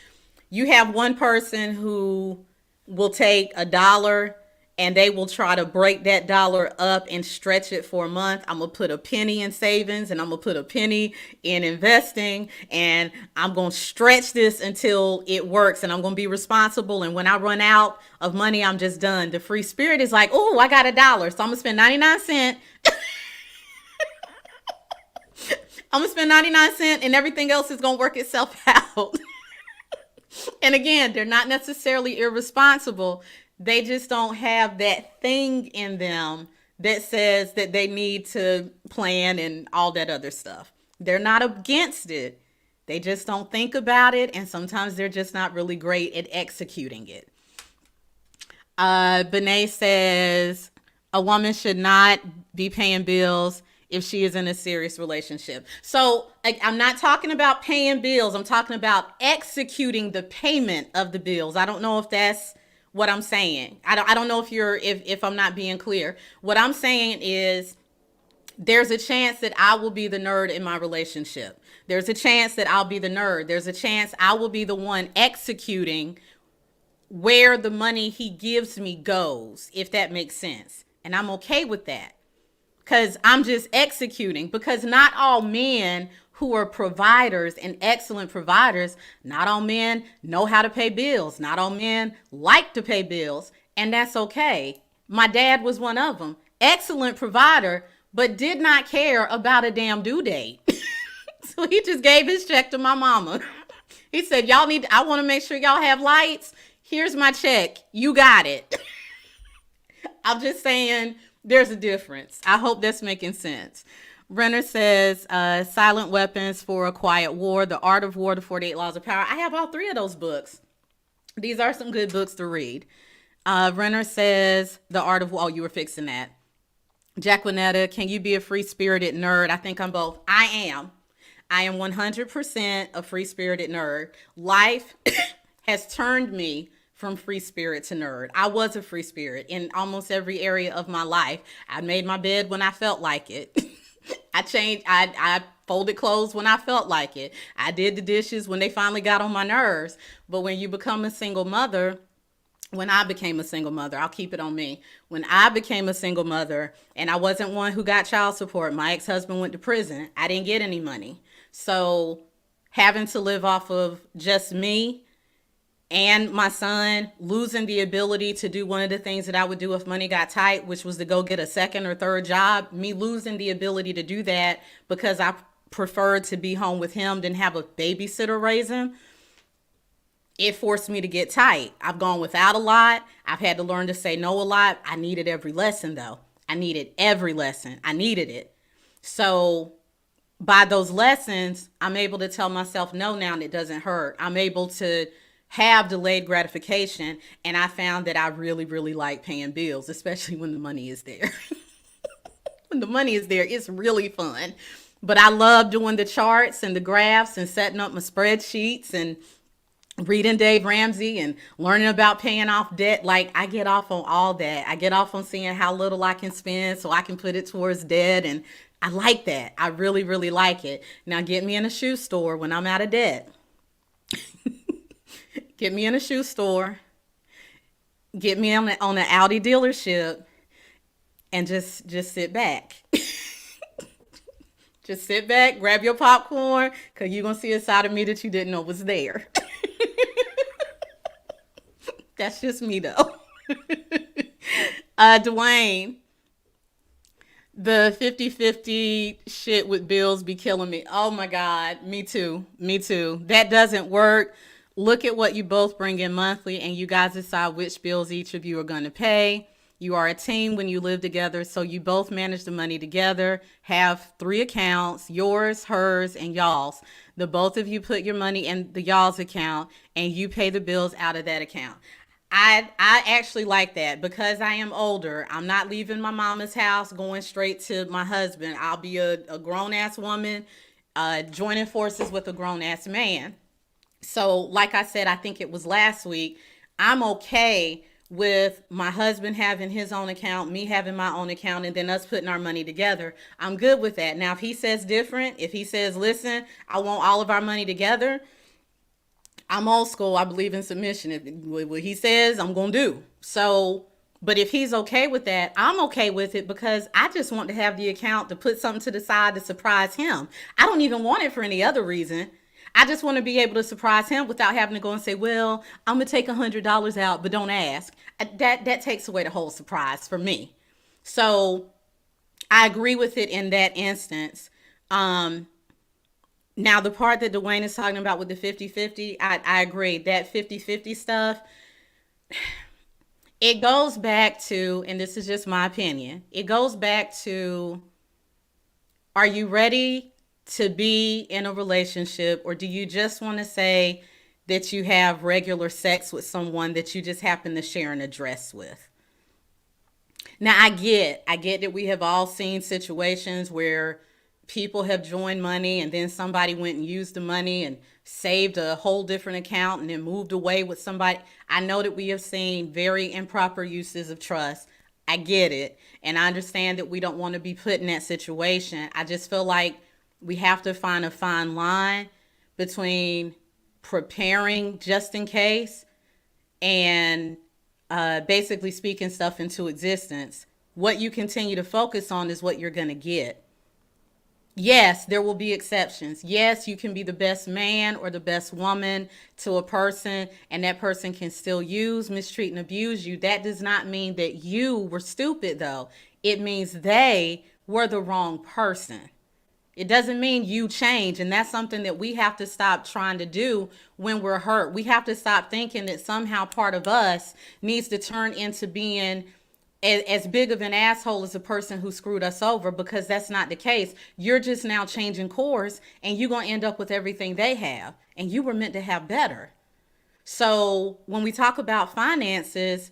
you have one person who will take $1 and they will try to break that dollar up and stretch it for a month. I'm going to put a penny in savings, and I'm going to put a penny in investing, and I'm going to stretch this until it works, and I'm going to be responsible. And when I run out of money, I'm just done. The free spirit is like, oh, I got $1, so I'm going to spend 99 cents. I'm going to spend 99 cents and everything else is going to work itself out. And again, they're not necessarily irresponsible. They just don't have that thing in them that says that they need to plan and all that other stuff. They're not against it. They just don't think about it. And sometimes they're just not really great at executing it. Benet says a woman should not be paying bills if she is in a serious relationship. So I'm not talking about paying bills. I'm talking about executing the payment of the bills. I don't know if that's what I'm saying. I don't know if I'm not being clear. What I'm saying is there's a chance that I will be the nerd in my relationship. There's a chance that I'll be the nerd. There's a chance I will be the one executing where the money he gives me goes, if that makes sense. And I'm okay with that because I'm just executing, because not all men who are providers and excellent providers, not all men know how to pay bills. Not all men like to pay bills, and that's okay. My dad was one of them. Excellent provider, but did not care about a damn due date. So he just gave his check to my mama. He said, I want to make sure y'all have lights. Here's my check. You got it. I'm just saying there's a difference. I hope that's making sense. Renner says, Silent Weapons for a Quiet War, The Art of War, The 48 Laws of Power. I have all 3 of those books. These are some good books to read. Renner says, The Art of War. Oh, you were fixing that. Jacquinetta, can you be a free-spirited nerd? I think I'm both. I am 100% a free-spirited nerd. Life has turned me from free spirit to nerd. I was a free spirit in almost every area of my life. I made my bed when I felt like it. I folded clothes when I felt like it. I did the dishes when they finally got on my nerves. But when you become a single mother, when I became a single mother, I'll keep it on me. When I became a single mother and I wasn't one who got child support, my ex-husband went to prison. I didn't get any money. So having to live off of just me and my son, losing the ability to do one of the things that I would do if money got tight, which was to go get a second or third job, me losing the ability to do that because I preferred to be home with him than have a babysitter raise him, it forced me to get tight. I've gone without a lot. I've had to learn to say no a lot. I needed every lesson though. I needed every lesson. I needed it. So by those lessons, I'm able to tell myself no now, and it doesn't hurt. I'm able to have delayed gratification, and I found that I really, really like paying bills, especially when the money is there. When the money is there, it's really fun. But I love doing the charts and the graphs and setting up my spreadsheets and reading Dave Ramsey and learning about paying off debt. Like, I get off on all that. I get off on seeing how little I can spend so I can put it towards debt. And I like that. I really, really like it. Now get me in a shoe store when I'm out of debt. Get me in a shoe store. Get me on the Audi dealership and just sit back. Just sit back, grab your popcorn, because you're going to see a side of me that you didn't know was there. That's just me, though. Dwayne, the 50-50 shit with bills be killing me. Oh, my God. Me too. Me too. That doesn't work. Look at what you both bring in monthly, and you guys decide which bills each of you are going to pay. You are a team when you live together, so you both manage the money together, have 3 accounts, yours, hers, and y'all's. The both of you put your money in the y'all's account, and you pay the bills out of that account. I actually like that because I am older. I'm not leaving my mama's house, going straight to my husband. I'll be a grown-ass woman joining forces with a grown-ass man. So like I said, I think it was last week, I'm okay with my husband having his own account, me having my own account, and then us putting our money together. I'm good with that. Now, if he says different, if he says, listen, I want all of our money together, I'm old school. I believe in submission. What he says, I'm going to do. So, but if he's okay with that, I'm okay with it because I just want to have the account to put something to the side to surprise him. I don't even want it for any other reason. I just want to be able to surprise him without having to go and say, well, I'm going to take $100 out, but don't ask. That takes away the whole surprise for me. So I agree with it in that instance. Now, the part that Dwayne is talking about with the 50-50, I agree. That 50-50 stuff, it goes back to, and this is just my opinion, it goes back to, are you ready to be in a relationship, or do you just want to say that you have regular sex with someone that you just happen to share an address with? Now, I get that we have all seen situations where people have joined money and then somebody went and used the money and saved a whole different account and then moved away with somebody. I know that we have seen very improper uses of trust. I get it. And I understand that we don't want to be put in that situation. I just feel like we have to find a fine line between preparing just in case and basically speaking stuff into existence. What you continue to focus on is what you're going to get. Yes, there will be exceptions. Yes, you can be the best man or the best woman to a person, and that person can still use, mistreat, and abuse you. That does not mean that you were stupid, though. It means they were the wrong person. It doesn't mean you change, and that's something that we have to stop trying to do when we're hurt. We have to stop thinking that somehow part of us needs to turn into being as big of an asshole as the person who screwed us over, because that's not the case. You're just now changing course, and you're going to end up with everything they have, and you were meant to have better. So when we talk about finances,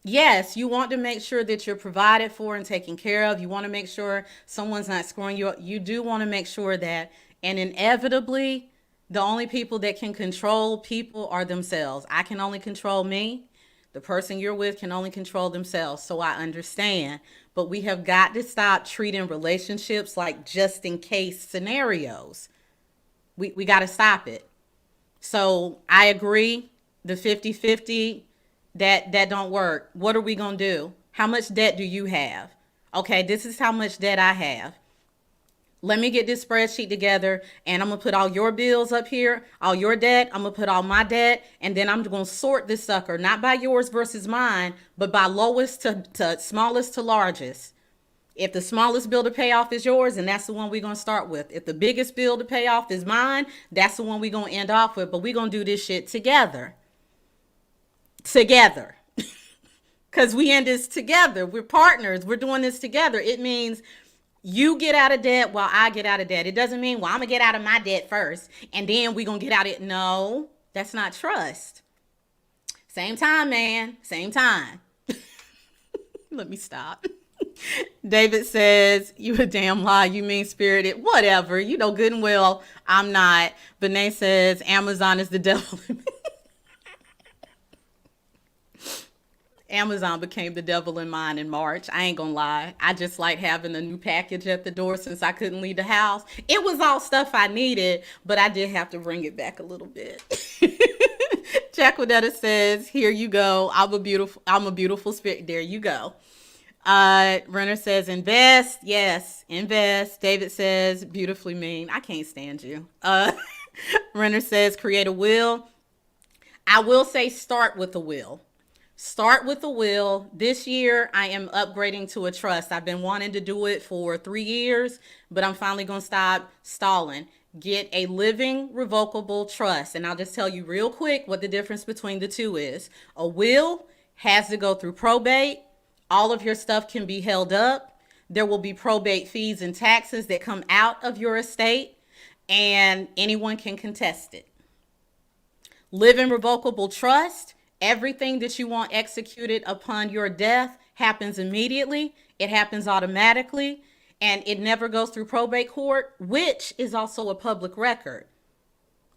yes, you want to make sure that you're provided for and taken care of. You want to make sure someone's not screwing you up. You do want to make sure that, and inevitably, the only people that can control people are themselves. I can only control me. The person you're with can only control themselves. So I understand. But we have got to stop treating relationships like just in case scenarios. We got to stop it. So I agree. The 50-50 that don't work. What are we going to do? How much debt do you have? Okay, this is how much debt I have. Let me get this spreadsheet together, and I'm going to put all your bills up here, all your debt. I'm going to put all my debt, and then I'm going to sort this sucker, not by yours versus mine, but by lowest to smallest to largest. If the smallest bill to pay off is yours, and that's the one we're going to start with. If the biggest bill to pay off is mine, that's the one we're going to end off with. But we're going to do this shit together. Together. Because we end this together. We're partners. We're doing this together. It means you get out of debt while I get out of debt. It doesn't mean, well, I'm going to get out of my debt first, and then we're going to get out of it. No, that's not trust. Same time, man. Same time. Let me stop. David says, you a damn lie, you mean-spirited. Whatever, you know good and well I'm not. Benay says, Amazon is the devil. Amazon became the devil in mine in March. I ain't gonna lie. I just like having a new package at the door since I couldn't leave the house. It was all stuff I needed, but I did have to bring it back a little bit. Jacquelinetta says, here you go. I'm a beautiful spirit. There you go. Renner says, invest. Yes, invest. David says, beautifully mean. I can't stand you. Renner says, create a will. I will say start with a will. Start with a will. This year, I am upgrading to a trust. I've been wanting to do it for 3 years, but I'm finally going to stop stalling. Get a living revocable trust. And I'll just tell you real quick what the difference between the two is. A will has to go through probate. All of your stuff can be held up. There will be probate fees and taxes that come out of your estate, and anyone can contest it. Living revocable trust, everything that you want executed upon your death happens immediately. It happens automatically, and it never goes through probate court, which is also a public record.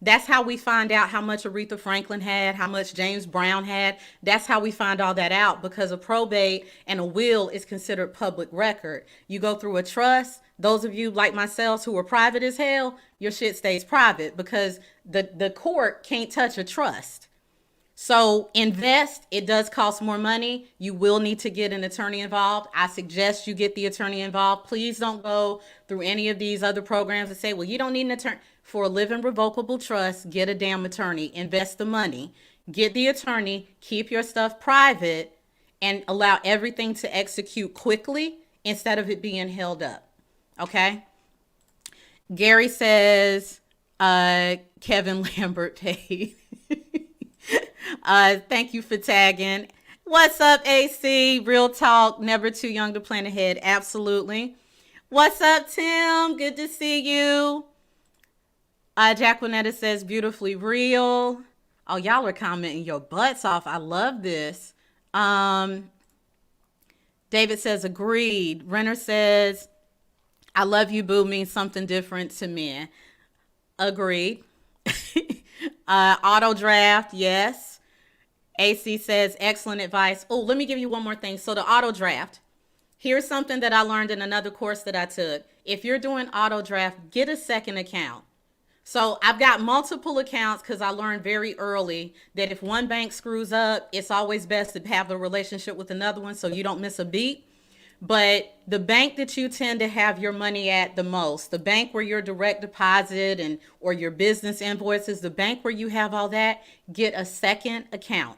That's how we find out how much Aretha Franklin had, how much James Brown had. That's how we find all that out, because a probate and a will is considered public record. You go through a trust. Those of you like myself who are private as hell, your shit stays private because the court can't touch a trust. So invest. It does cost more money. You will need to get an attorney involved. I suggest you get the attorney involved. Please don't go through any of these other programs and say, well, you don't need an attorney. For a living revocable trust, get a damn attorney. Invest the money. Get the attorney. Keep your stuff private and allow everything to execute quickly instead of it being held up. Okay? Gary says, Kevin Lambert paid. Thank you for tagging. What's up, AC? Real talk, never too young to plan ahead. Absolutely. What's up, Tim? Good to see you. Jacquelinetta says, beautifully real. Oh, y'all are commenting your butts off. I love this. David says, agreed. Renner says, I love you, boo, means something different to me. Agreed. Auto draft, yes. AC says, excellent advice. Oh, let me give you one more thing. So the auto draft. Here's something that I learned in another course that I took. If you're doing auto draft, get a second account. So I've got multiple accounts because I learned very early that if one bank screws up, it's always best to have a relationship with another one so you don't miss a beat. But the bank that you tend to have your money at the most, the bank where your direct deposit and or your business invoices, the bank where you have all that, get a second account.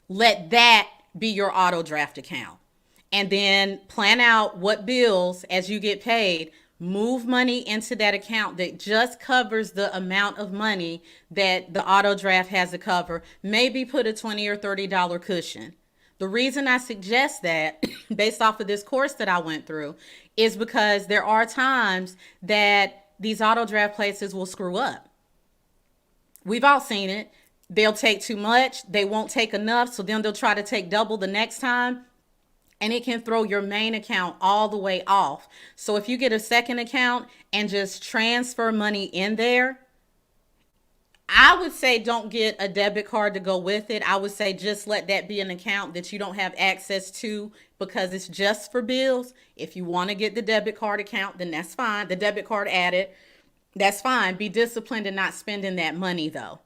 Let that be your auto draft account. And then plan out what bills as you get paid. Move money into that account that just covers the amount of money that the auto draft has to cover. Maybe put a $20 or $30 cushion. The reason I suggest that, based off of this course that I went through, is because there are times that these auto draft places will screw up. We've all seen it. They'll take too much. They won't take enough. So then they'll try to take double the next time. And it can throw your main account all the way off. So if you get a second account and just transfer money in there, I would say don't get a debit card to go with it. I would say just let that be an account that you don't have access to because it's just for bills. If you want to get the debit card account, then that's fine. The debit card added, that's fine. Be disciplined in not spending that money though.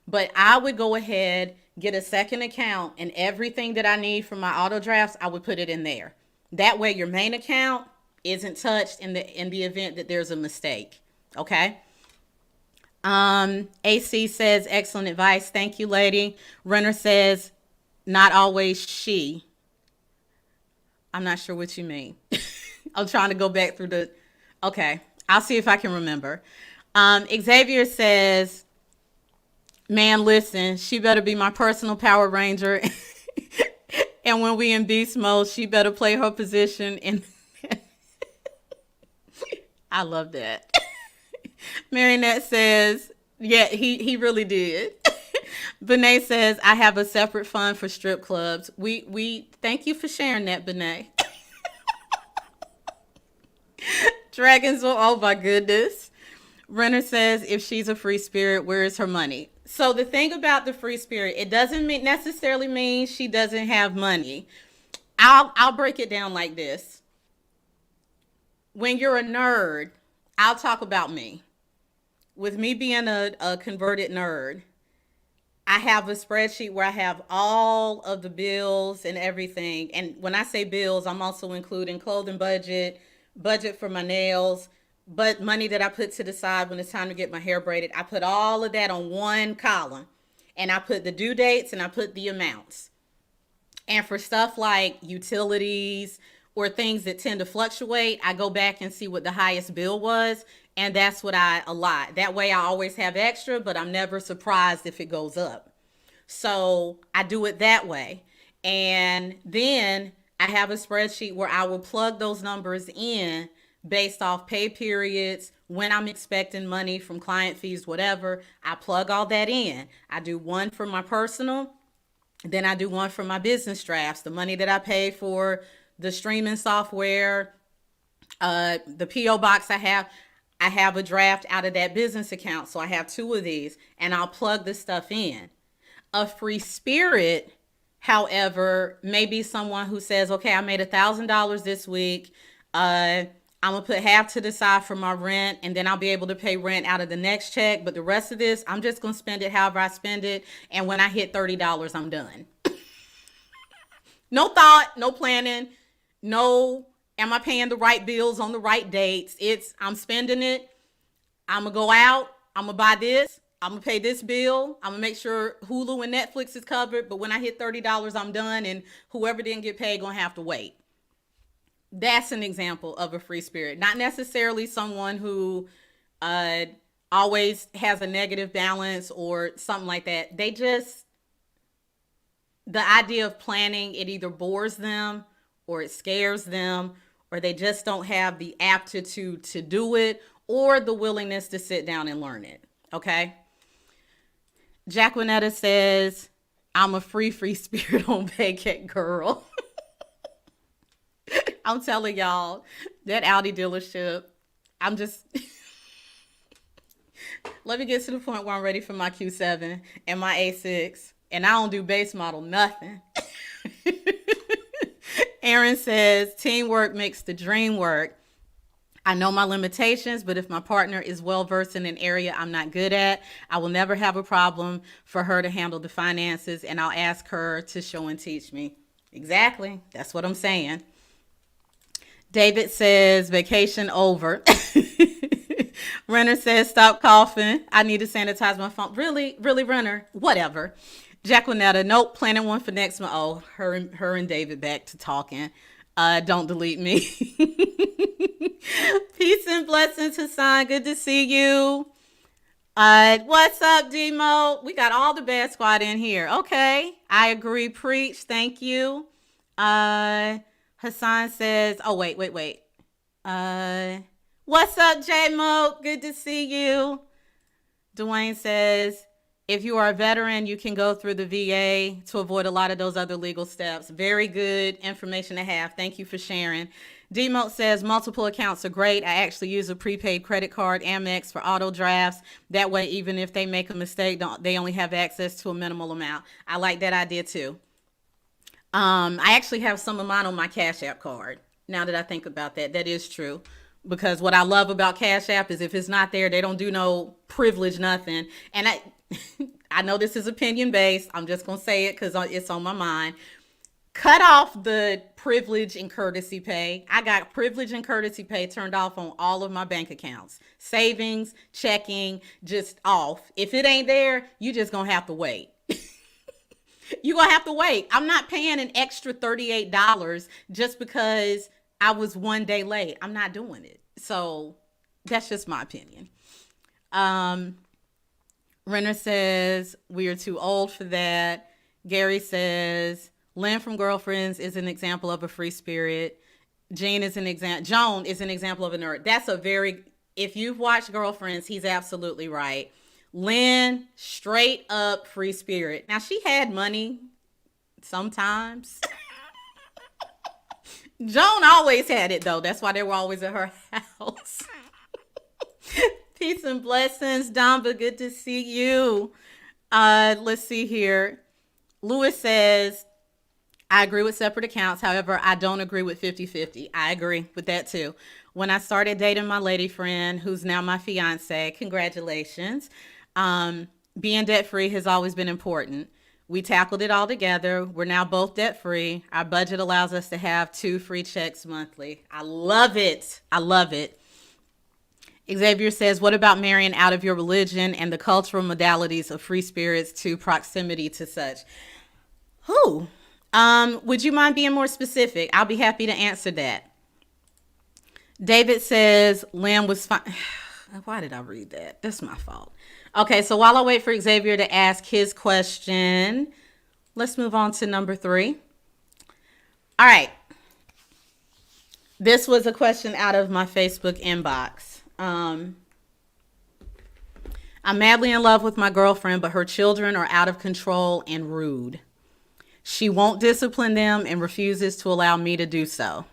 But I would go ahead, get a second account, and everything that I need for my auto drafts, I would put it in there. That way your main account isn't touched in the event that there's a mistake. Okay? AC says, excellent advice. Thank you, lady. Renner says, not always she. I'm not sure what you mean. I'm trying to go back through the, okay. I'll see if I can remember. Xavier says, man, listen, she better be my personal Power Ranger. And when we in beast mode, she better play her position. And I love that. Marinette says, yeah, he really did. Benet says, I have a separate fund for strip clubs. We thank you for sharing that, Benet. Dragons, oh my goodness. Renner says, if she's a free spirit, where is her money? So the thing about the free spirit, it doesn't necessarily mean she doesn't have money. I'll break it down like this. When you're a nerd, I'll talk about me. With me being a converted nerd, I have a spreadsheet where I have all of the bills and everything. And when I say bills, I'm also including clothing budget for my nails, but money that I put to the side when it's time to get my hair braided. I put all of that on one column, and I put the due dates and I put the amounts. And for stuff like utilities or things that tend to fluctuate, I go back and see what the highest bill was, and that's what I allot. That way I always have extra, but I'm never surprised if it goes up. So I do it that way. And then I have a spreadsheet where I will plug those numbers in based off pay periods, when I'm expecting money from client fees, whatever. I plug all that in. I do one for my personal, then I do one for my business drafts, the money that I pay for the streaming software, the PO box I have a draft out of that business account. So I have two of these, and I'll plug this stuff in. A free spirit, however, may be someone who says, okay, I made $1,000 this week. I'm going to put half to the side for my rent, and then I'll be able to pay rent out of the next check. But the rest of this, I'm just going to spend it however I spend it. And when I hit $30, I'm done. No thought, no planning, no, am I paying the right bills on the right dates? I'm spending it. I'm going to go out. I'm going to buy this. I'm going to pay this bill. I'm going to make sure Hulu and Netflix is covered. But when I hit $30, I'm done. And whoever didn't get paid going to have to wait. That's an example of a free spirit. Not necessarily someone who always has a negative balance or something like that. The idea of planning, it either bores them or it scares them, or they just don't have the aptitude to do it or the willingness to sit down and learn it. Okay? Jacquinetta says, I'm a free spirit on vacate, girl. I'm telling y'all, that Audi dealership, I'm just, let me get to the point where I'm ready for my Q7 and my A6, and I don't do base model, nothing. Aaron says, teamwork makes the dream work. I know my limitations, but if my partner is well-versed in an area I'm not good at, I will never have a problem for her to handle the finances, and I'll ask her to show and teach me. Exactly. That's what I'm saying. David says, vacation over. Renner says, stop coughing. I need to sanitize my phone. Really, Renner? Whatever. Jacquinetta, nope, planning one for next month. Oh, her and David back to talking. Don't delete me. Peace and blessings, Hassan. Good to see you. What's up, Demo? We got all the bad squad in here. Okay. I agree. Preach. Thank you. Hassan says, oh, wait. What's up, J-Mo? Good to see you. Dwayne says, if you are a veteran, you can go through the VA to avoid a lot of those other legal steps. Very good information to have. Thank you for sharing. Demo says, multiple accounts are great. I actually use a prepaid credit card, Amex, for auto drafts. That way, even if they make a mistake, they only have access to a minimal amount. I like that idea, too. I actually have some of mine on my Cash App card. Now that I think about that, that is true. because what I love about Cash App is if it's not there, they don't do no privilege, nothing. And I know this is opinion based. I'm just going to say it because it's on my mind. Cut off the privilege and courtesy pay. I got privilege and courtesy pay turned off on all of my bank accounts. Savings, checking, just off. If it ain't there, you just going to have to wait. You're going to have to wait. I'm not paying an extra $38 just because I was one day late. I'm not doing it. So that's just my opinion. Renner says, we are too old for that. Gary says, Lynn from Girlfriends is an example of a free spirit. Joan is an example of a nerd. That's a very, if you've watched Girlfriends, he's absolutely right. Lynn, straight up free spirit. Now, she had money sometimes. Joan always had it, though. That's why they were always at her house. Peace and blessings, Damba. Good to see you. Let's see here. Lewis says, I agree with separate accounts. However, I don't agree with 50-50. I agree with that, too. When I started dating my lady friend, who's now my fiance, congratulations. Being debt-free has always been important. We tackled it all together. We're now both debt-free. Our budget allows us to have 2 free checks monthly. I love it. I love it. Xavier says, what about marrying out of your religion and the cultural modalities of free spirits to proximity to such? Would you mind being more specific? I'll be happy to answer that. David says, Lynn was fine. Why did I read that? That's my fault. Okay, so while I wait for Xavier to ask his question, let's move on to number 3. All right. This was a question out of my Facebook inbox. I'm madly in love with my girlfriend, but her children are out of control and rude. She won't discipline them and refuses to allow me to do so.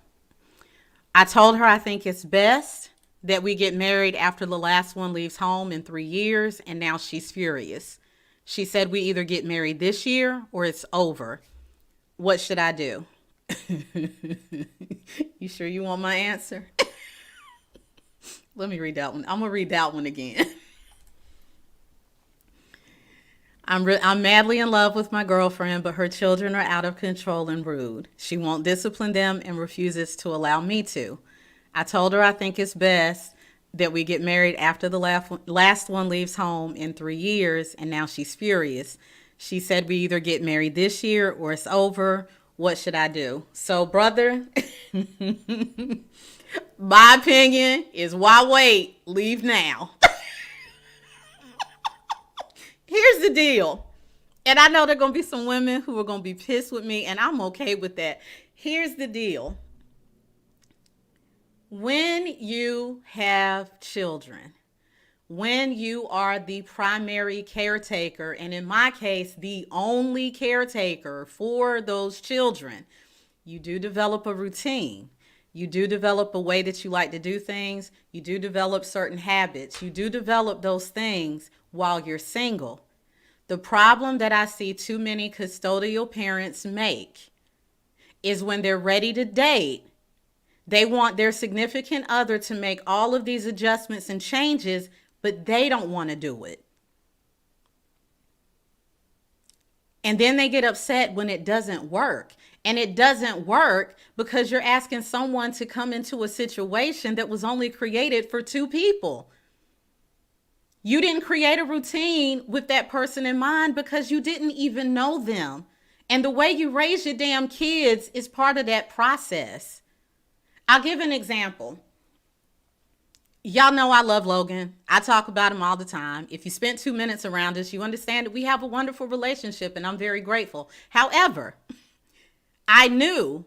I told her I think it's best that we get married after the last one leaves home in 3 years, and now she's furious. She said we either get married this year or it's over. What should I do? You sure you want my answer? Let me read that one. I'm going to read that one again. I'm madly in love with my girlfriend, but her children are out of control and rude. She won't discipline them and refuses to allow me to. I told her I think it's best that we get married after the last one leaves home in 3 years, and now she's furious. She said we either get married this year or it's over. What should I do? So, brother, my opinion is why wait? Leave now. Here's the deal. And I know there are going to be some women who are going to be pissed with me, and I'm okay with that. Here's the deal. When you have children, when you are the primary caretaker, and in my case, the only caretaker for those children, you do develop a routine. You do develop a way that you like to do things. You do develop certain habits. You do develop those things while you're single. The problem that I see too many custodial parents make is when they're ready to date, they want their significant other to make all of these adjustments and changes, but they don't want to do it. And then they get upset when it doesn't work. And it doesn't work because you're asking someone to come into a situation that was only created for 2 people. You didn't create a routine with that person in mind because you didn't even know them. And the way you raise your damn kids is part of that process. I'll give an example. Y'all know I love Logan. I talk about him all the time. If you spent 2 minutes around us, you understand that we have a wonderful relationship, and I'm very grateful. However, I knew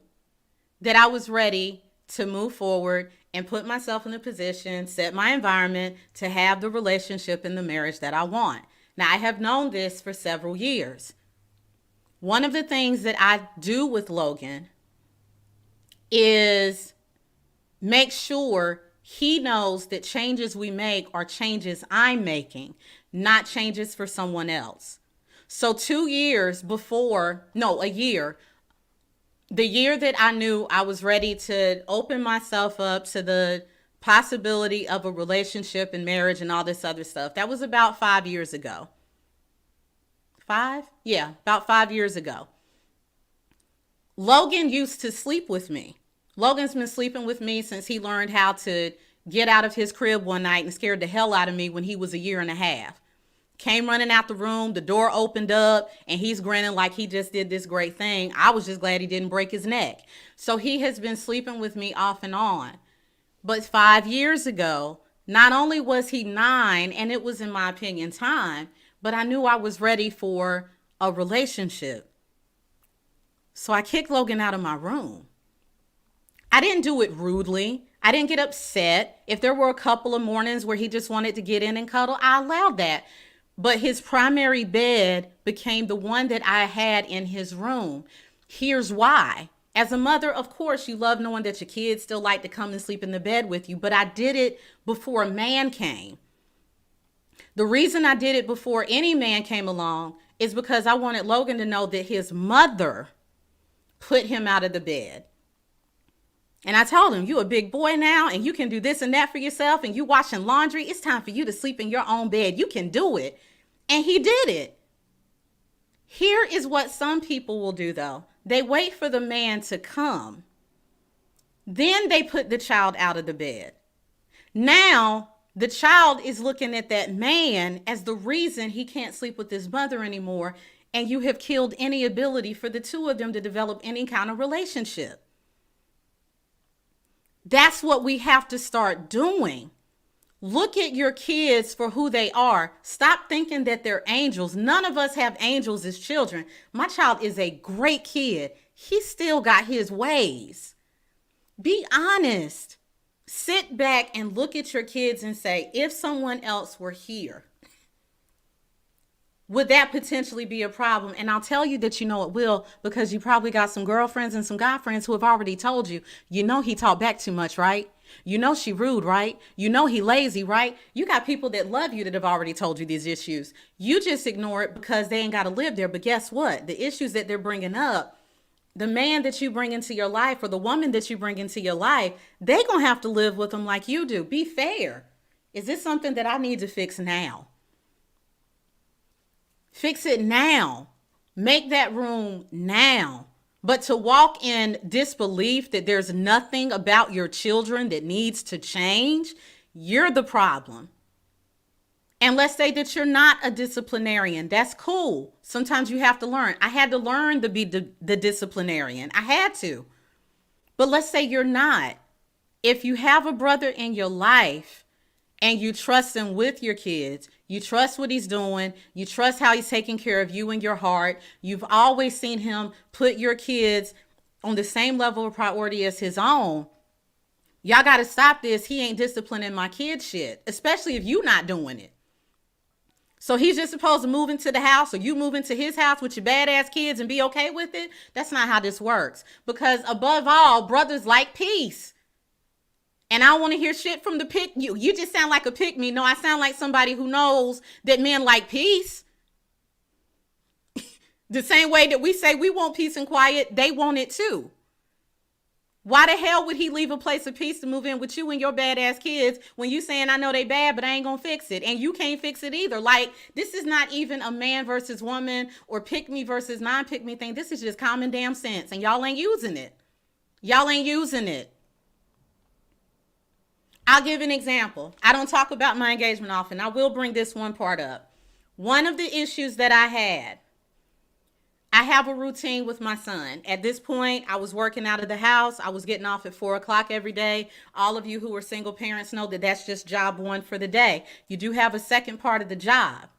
that I was ready to move forward and put myself in a position, set my environment to have the relationship and the marriage that I want. Now, I have known this for several years. One of the things that I do with Logan is make sure he knows that changes we make are changes I'm making, not changes for someone else. So a year, the year that I knew I was ready to open myself up to the possibility of a relationship and marriage and all this other stuff. That was about 5 years ago. 5? Yeah, about 5 years ago. Logan used to sleep with me. Logan's been sleeping with me since he learned how to get out of his crib one night and scared the hell out of me when he was 1.5 years. Came running out the room, the door opened up, and he's grinning like he just did this great thing. I was just glad he didn't break his neck. So he has been sleeping with me off and on. But 5 years ago, not only was he 9, and it was, in my opinion, time, but I knew I was ready for a relationship. So I kicked Logan out of my room. I didn't do it rudely. I didn't get upset. If there were a couple of mornings where he just wanted to get in and cuddle, I allowed that. But his primary bed became the one that I had in his room. Here's why. As a mother, of course, you love knowing that your kids still like to come and sleep in the bed with you, but I did it before a man came. The reason I did it before any man came along is because I wanted Logan to know that his mother put him out of the bed. And I told him, you a big boy now and you can do this and that for yourself and you washing laundry. It's time for you to sleep in your own bed. You can do it. And he did it. Here is what some people will do though. They wait for the man to come. Then they put the child out of the bed. Now the child is looking at that man as the reason he can't sleep with his mother anymore. And you have killed any ability for the two of them to develop any kind of relationship. That's what we have to start doing. Look at your kids for who they are. Stop thinking that they're angels. None of us have angels as children. My child is a great kid. He still got his ways. Be honest. Sit back and look at your kids and say, if someone else were here, would that potentially be a problem? And I'll tell you that you know it will, because you probably got some girlfriends and some guy friends who have already told you, you know he talk back too much, right? You know she rude, right? You know he lazy, right? You got people that love you that have already told you these issues. You just ignore it because they ain't got to live there. But guess what? The issues that they're bringing up, the man that you bring into your life or the woman that you bring into your life, they going to have to live with them like you do. Be fair. Is this something that I need to fix now? Fix it now. Make that room now. But to walk in disbelief that there's nothing about your children that needs to change, you're the problem. And let's say that you're not a disciplinarian. That's cool. Sometimes you have to learn. I had to learn to be the disciplinarian. I had to. But let's say you're not. If you have a brother in your life and you trust him with your kids, you trust what he's doing, you trust how he's taking care of you and your heart, you've always seen him put your kids on the same level of priority as his own, y'all got to stop this. He ain't disciplining my kid shit, especially if you're not doing it. So he's just supposed to move into the house or you move into his house with your badass kids and be okay with it? That's not how this works. Because above all, brothers like peace. And I don't want to hear shit from the pick. You just sound like a pick me. No, I sound like somebody who knows that men like peace. The same way that we say we want peace and quiet, they want it too. Why the hell would he leave a place of peace to move in with you and your badass kids when you saying, I know they bad, but I ain't gonna fix it. And you can't fix it either. Like, this is not even a man versus woman or pick me versus non-pick me thing. This is just common damn sense. And y'all ain't using it. Y'all ain't using it. I'll give an example. I don't talk about my engagement often. I will bring this one part up. One of the issues that I have a routine with my son. At this point, I was working out of the house. I was getting off at 4:00 every day. All of you who are single parents know that that's just job one for the day. You do have a second part of the job.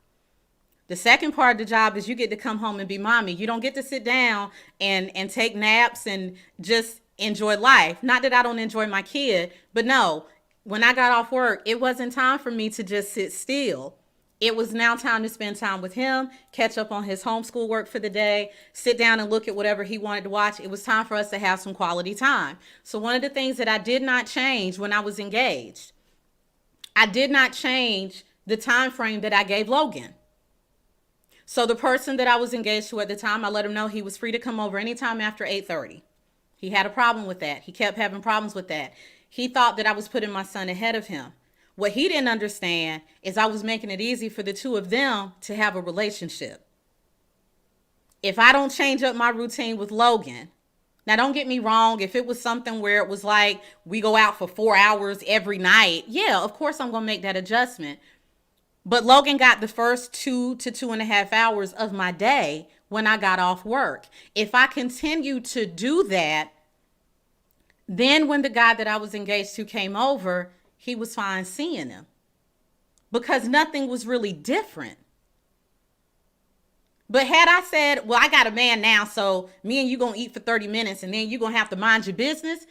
The second part of the job is you get to come home and be mommy. You don't get to sit down and take naps and just enjoy life. Not that I don't enjoy my kid, but no. When I got off work, it wasn't time for me to just sit still. It was now time to spend time with him, catch up on his homeschool work for the day, sit down and look at whatever he wanted to watch. It was time for us to have some quality time. So one of the things that I did not change when I was engaged, I did not change the time frame that I gave Logan. So the person that I was engaged to at the time, I let him know he was free to come over anytime after 8:30. He had a problem with that. He kept having problems with that. He thought that I was putting my son ahead of him. What he didn't understand is I was making it easy for the two of them to have a relationship. If I don't change up my routine with Logan, now don't get me wrong, if it was something where it was like we go out for 4 hours every night, yeah, of course I'm going to make that adjustment. But Logan got the first 2 to 2.5 hours of my day when I got off work. If I continue to do that, then when the guy that I was engaged to came over, he was fine seeing him because nothing was really different. But had I said, well, I got a man now, so me and you going to eat for 30 minutes and then you going to have to mind your business,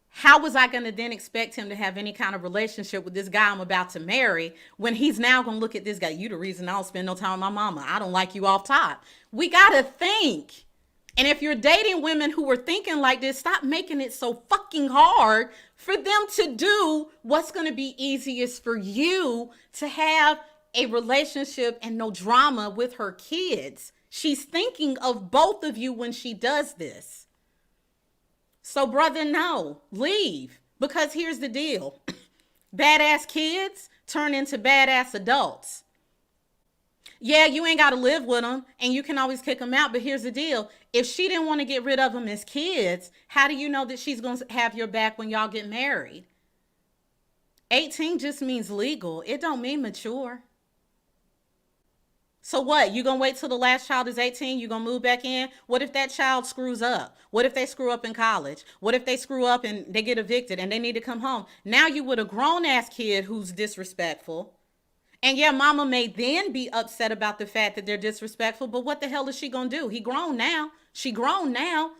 how was I going to then expect him to have any kind of relationship with this guy I'm about to marry when he's now going to look at this guy? You the reason I don't spend no time with my mama. I don't like you off top. We got to think. And if you're dating women who are thinking like this, stop making it so fucking hard for them to do what's going to be easiest for you to have a relationship and no drama with her kids. She's thinking of both of you when she does this. So brother, no, leave. Because here's the deal. Badass kids turn into badass adults. Yeah, you ain't got to live with them and you can always kick them out. But here's the deal. If she didn't want to get rid of them as kids, how do you know that she's going to have your back when y'all get married? 18 just means legal. It don't mean mature. So what? You going to wait till the last child is 18? You going to move back in? What if that child screws up? What if they screw up in college? What if they screw up and they get evicted and they need to come home? Now you with a grown ass kid who's disrespectful. And yeah, mama may then be upset about the fact that they're disrespectful, but what the hell is she going to do? He grown now. She grown now.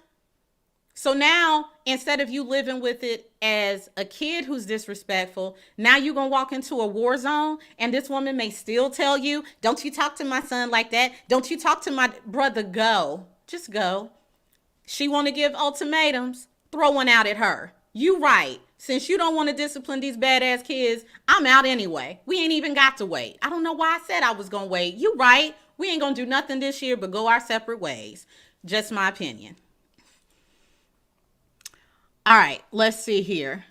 So now, instead of you living with it as a kid who's disrespectful, now you're going to walk into a war zone and this woman may still tell you, don't you talk to my son like that. Don't you talk to my brother. Go. Just go. She want to give ultimatums. Throw one out at her. You right. Since you don't want to discipline these badass kids, I'm out anyway. We ain't even got to wait. I don't know why I said I was going to wait. You right. We ain't going to do nothing this year but go our separate ways. Just my opinion. All right, let's see here.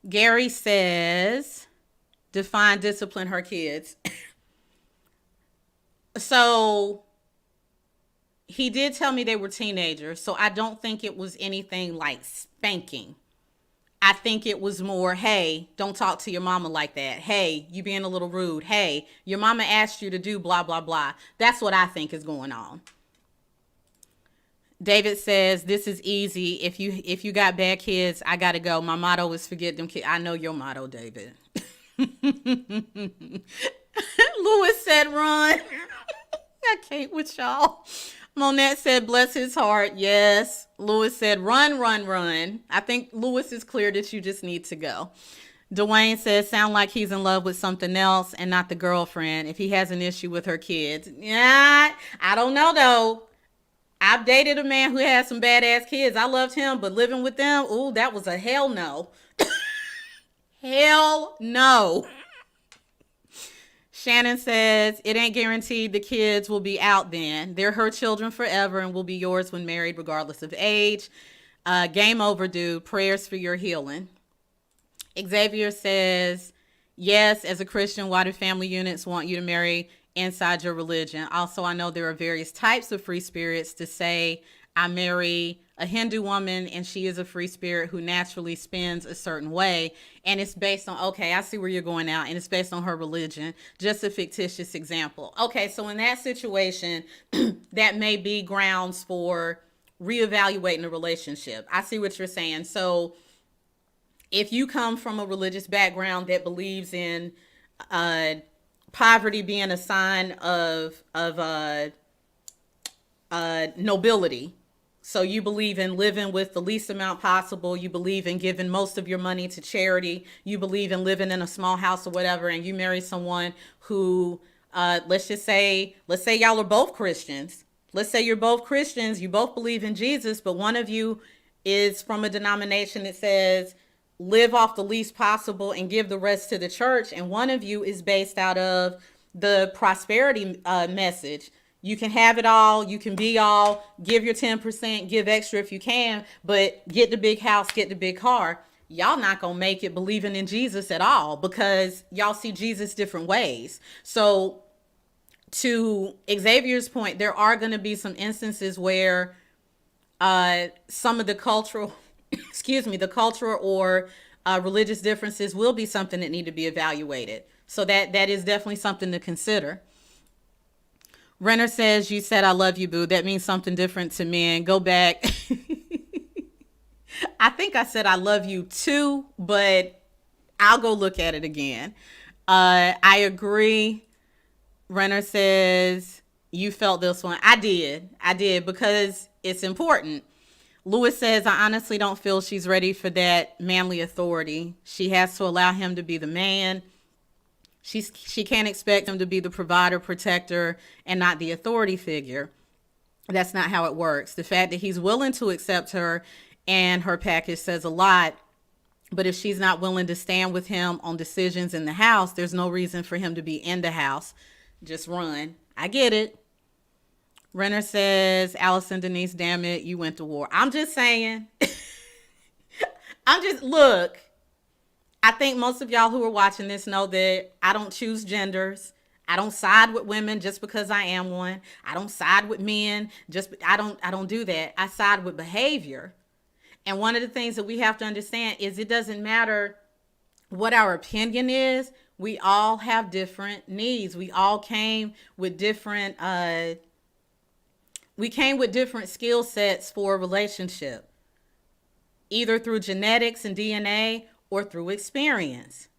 Gary says, define discipline her kids. So he did tell me they were teenagers, so I don't think it was anything like spanking. I think it was more, hey, don't talk to your mama like that. Hey, you being a little rude. Hey, your mama asked you to do blah, blah, blah. That's what I think is going on. David says, this is easy. If you got bad kids, I got to go. My motto is forget them kids. I know your motto, David. Lewis said, run. I can't with y'all. Monette said, bless his heart. Yes. Lewis said, run, run, run. I think Lewis is clear that you just need to go. Dwayne says, sound like he's in love with something else and not the girlfriend if he has an issue with her kids. Yeah, I don't know, though. I've dated a man who had some badass kids. I loved him, but living with them, ooh, that was a hell no. Hell no. Shannon says, it ain't guaranteed the kids will be out then. They're her children forever and will be yours when married, regardless of age. Game over, dude. Prayers for your healing. Xavier says, yes, as a Christian, why do family units want you to marry inside your religion? Also, I know there are various types of free spirits. To say I marry a Hindu woman and she is a free spirit who naturally spins a certain way, and it's based on, okay, I see where you're going now, and it's based on her religion. Just a fictitious example. Okay, so in that situation, that may be grounds for reevaluating the relationship. I see what you're saying. So if you come from a religious background that believes in poverty being a sign of nobility. So you believe in living with the least amount possible. You believe in giving most of your money to charity. You believe in living in a small house or whatever. And you marry someone who, let's say y'all are both Christians. Let's say you're both Christians. You both believe in Jesus, but one of you is from a denomination that says live off the least possible and give the rest to the church. And one of you is based out of the prosperity message. You can have it all. You can be all. Give your 10%, give extra if you can, but get the big house, get the big car. Y'all not going to make it believing in Jesus at all because y'all see Jesus different ways. So to Xavier's point, there are going to be some instances where some of the cultural, the cultural or religious differences will be something that need to be evaluated. So that is definitely something to consider. Renner says, you said, I love you, boo. That means something different to men. Go back. I think I said I love you too, but I'll go look at it again. I agree. Renner says, you felt this one. I did because it's important. Lewis says, I honestly don't feel she's ready for that manly authority. She has to allow him to be the man. She can't expect him to be the provider, protector, and not the authority figure. That's not how it works. The fact that he's willing to accept her and her package says a lot. But if she's not willing to stand with him on decisions in the house, there's no reason for him to be in the house. Just run. I get it. Renner says, Allison, Denise, damn it, you went to war. I'm just saying. Look, I think most of y'all who are watching this know that I don't choose genders. I don't side with women just because I am one. I don't side with men. I don't do that. I side with behavior. And one of the things that we have to understand is it doesn't matter what our opinion is. We all have different needs. We all came with different skill sets for a relationship, either through genetics and DNA or through experience.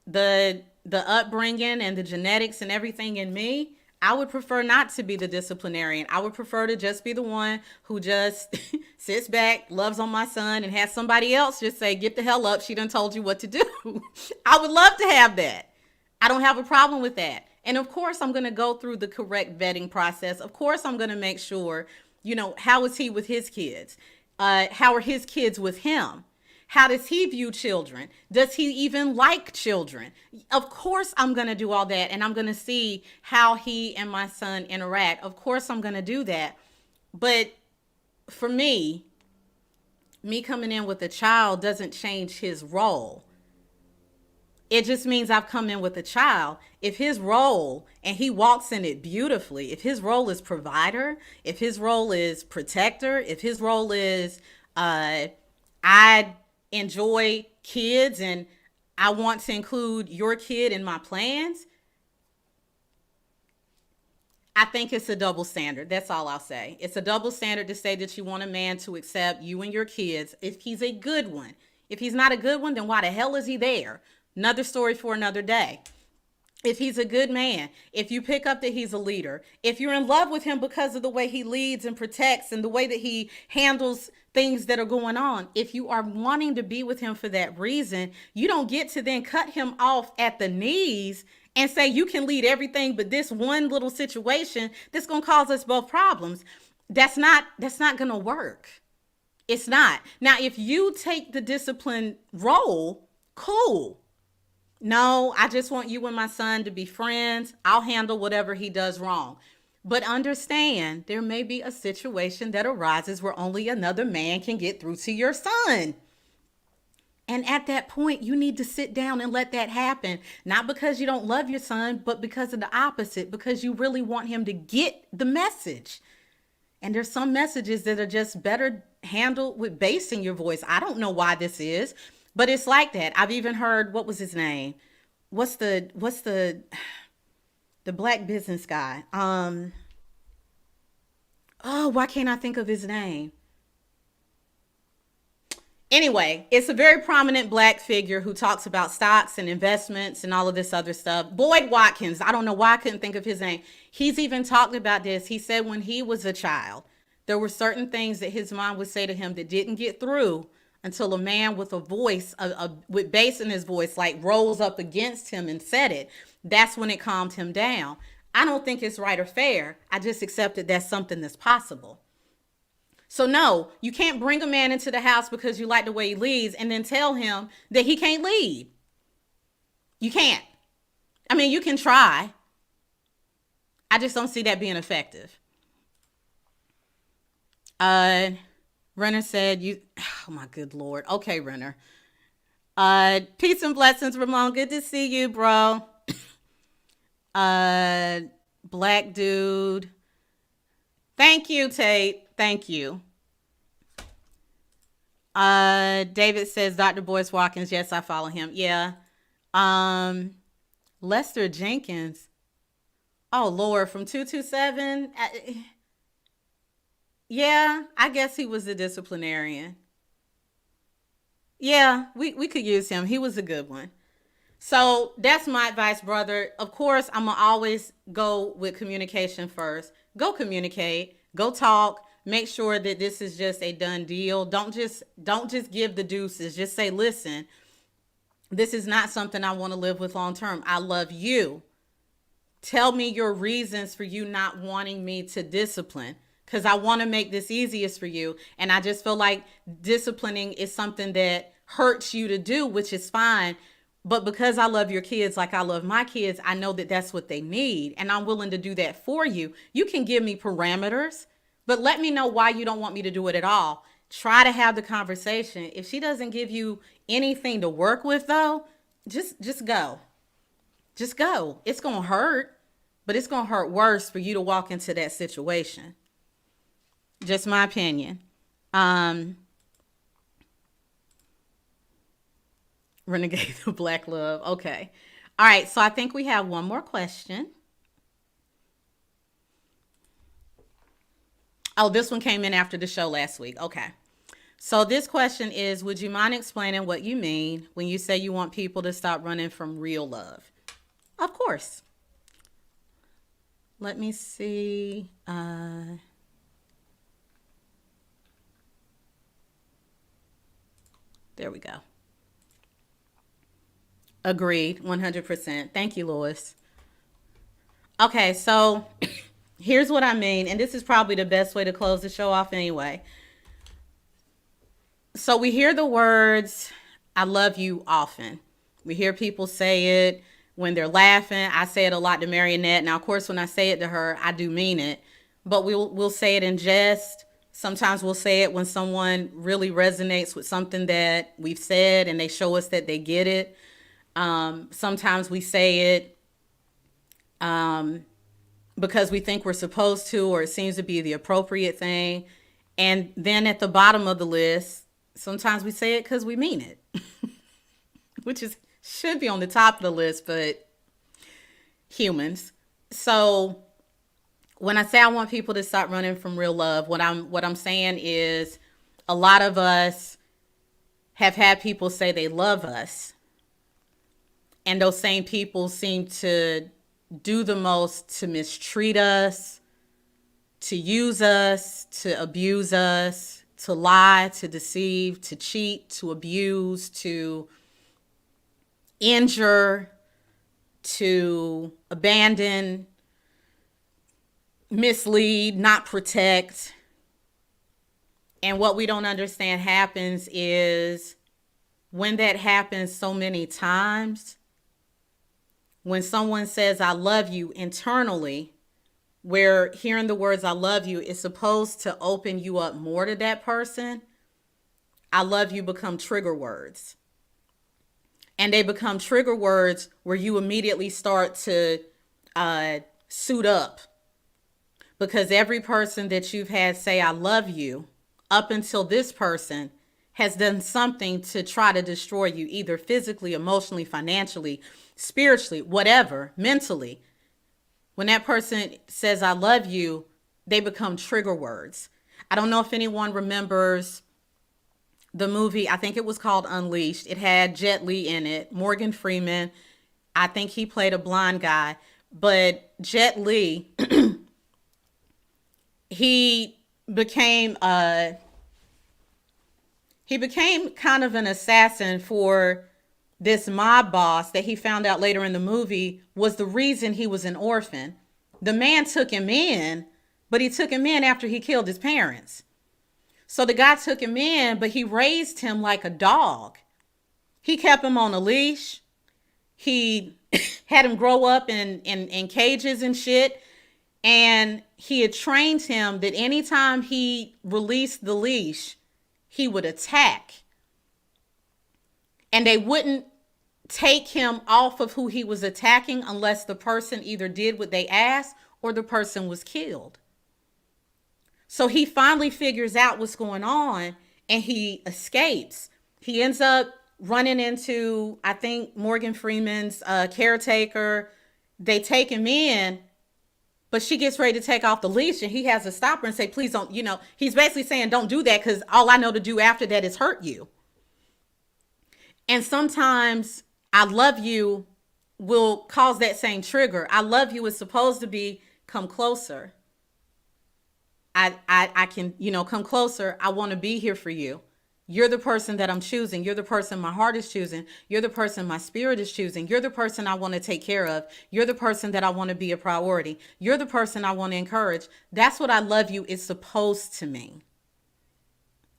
The upbringing and the genetics and everything in me, I would prefer not to be the disciplinarian. I would prefer to just be the one who just sits back, loves on my son, and has somebody else just say, get the hell up. She done told you what to do. I would love to have that. I don't have a problem with that. And of course, I'm going to go through the correct vetting process. Of course, I'm going to make sure, how is he with his kids? How are his kids with him? How does he view children? Does he even like children? Of course, I'm going to do all that. And I'm going to see how he and my son interact. Of course, I'm going to do that. But for me coming in with a child doesn't change his role. It just means I've come in with a child. If his role, and he walks in it beautifully, if his role is provider, if his role is protector, if his role is, I enjoy kids and I want to include your kid in my plans, I think it's a double standard. That's all I'll say. It's a double standard to say that you want a man to accept you and your kids if he's a good one. If he's not a good one, then why the hell is he there? Another story for another day. If he's a good man, if you pick up that he's a leader, if you're in love with him because of the way he leads and protects and the way that he handles things that are going on, if you are wanting to be with him for that reason, you don't get to then cut him off at the knees and say you can lead everything but this one little situation that's going to cause us both problems. That's not going to work. It's not. Now, if you take the discipline role, cool. No, I just want you and my son to be friends. I'll handle whatever he does wrong. But understand, there may be a situation that arises where only another man can get through to your son. And at that point, you need to sit down and let that happen. Not because you don't love your son, but because of the opposite, because you really want him to get the message. And there's some messages that are just better handled with bass in your voice. I don't know why this is. But it's like that. I've even heard, what was his name? What's the black business guy? Why can't I think of his name? Anyway, it's a very prominent black figure who talks about stocks and investments and all of this other stuff. Boyd Watkins. I don't know why I couldn't think of his name. He's even talked about this. He said when he was a child, there were certain things that his mom would say to him that didn't get through until a man with a voice, with bass in his voice, like rose up against him and said it. That's when it calmed him down. I don't think it's right or fair. I just accept that that's something that's possible. So no, you can't bring a man into the house because you like the way he leads and then tell him that he can't lead. You can't. I mean, you can try. I just don't see that being effective. Renner said you, oh my good Lord. Okay, Renner. Peace and blessings, Ramon. Good to see you, bro. Black dude. Thank you, Tate. Thank you. David says Dr. Boyce Watkins. Yes, I follow him. Yeah. Lester Jenkins. Oh Lord, from 227. Yeah, I guess he was a disciplinarian. Yeah, we could use him. He was a good one. So that's my advice, brother. Of course, I'm gonna always go with communication first. Go communicate. Go talk. Make sure that this is just a done deal. Don't just give the deuces. Just say, listen, this is not something I want to live with long term. I love you. Tell me your reasons for you not wanting me to discipline, because I want to make this easiest for you. And I just feel like disciplining is something that hurts you to do, which is fine. But because I love your kids like I love my kids, I know that that's what they need. And I'm willing to do that for you. You can give me parameters, but let me know why you don't want me to do it at all. Try to have the conversation. If she doesn't give you anything to work with, though, just go. Just go. It's going to hurt, but it's going to hurt worse for you to walk into that situation. Just my opinion. Renegade the Black Love. Okay. All right. So I think we have one more question. Oh, this one came in after the show last week. Okay. So this question is, would you mind explaining what you mean when you say you want people to stop running from real love? Of course. Let me see. There we go. Agreed, 100%. Thank you, Lois. Okay, so here's what I mean, and this is probably the best way to close the show off anyway. So we hear the words, I love you often. We hear people say it when they're laughing. I say it a lot to Marionette. Now, of course, when I say it to her, I do mean it. But we'll say it in jest. Sometimes we'll say it when someone really resonates with something that we've said and they show us that they get it. Sometimes we say it because we think we're supposed to, or it seems to be the appropriate thing. And then at the bottom of the list, sometimes we say it because we mean it, which should be on the top of the list, but humans. So when I say I want people to stop running from real love, what I'm saying is a lot of us have had people say they love us, and those same people seem to do the most to mistreat us, to use us, to abuse us, to lie, to deceive, to cheat, to abuse, to injure, to abandon, mislead, not protect. And what we don't understand happens is when that happens so many times, when someone says, I love you internally, where hearing the words, I love you is supposed to open you up more to that person, I love you become trigger words. And they become trigger words where you immediately start to suit up. Because every person that you've had say, I love you, up until this person has done something to try to destroy you, either physically, emotionally, financially, spiritually, whatever, mentally. When that person says, I love you, they become trigger words. I don't know if anyone remembers the movie, I think it was called Unleashed. It had Jet Li in it, Morgan Freeman. I think he played a blind guy. But Jet Li, he became kind of an assassin for this mob boss that he found out later in the movie was the reason he was an orphan. The man took him in, but he took him in after he killed his parents. So the guy took him in, but he raised him like a dog. He kept him on a leash. He had him grow up in cages and shit. And he had trained him that anytime he released the leash, he would attack. And they wouldn't take him off of who he was attacking unless the person either did what they asked or the person was killed. So he finally figures out what's going on and he escapes. He ends up running into, I think, Morgan Freeman's caretaker. They take him in, but she gets ready to take off the leash and he has to stop her and say, please don't, he's basically saying, don't do that because all I know to do after that is hurt you. And sometimes I love you will cause that same trigger. I love you is supposed to be come closer. I can, come closer. I want to be here for you. You're the person that I'm choosing. You're the person my heart is choosing. You're the person my spirit is choosing. You're the person I want to take care of. You're the person that I want to be a priority. You're the person I want to encourage. That's what I love you is supposed to mean.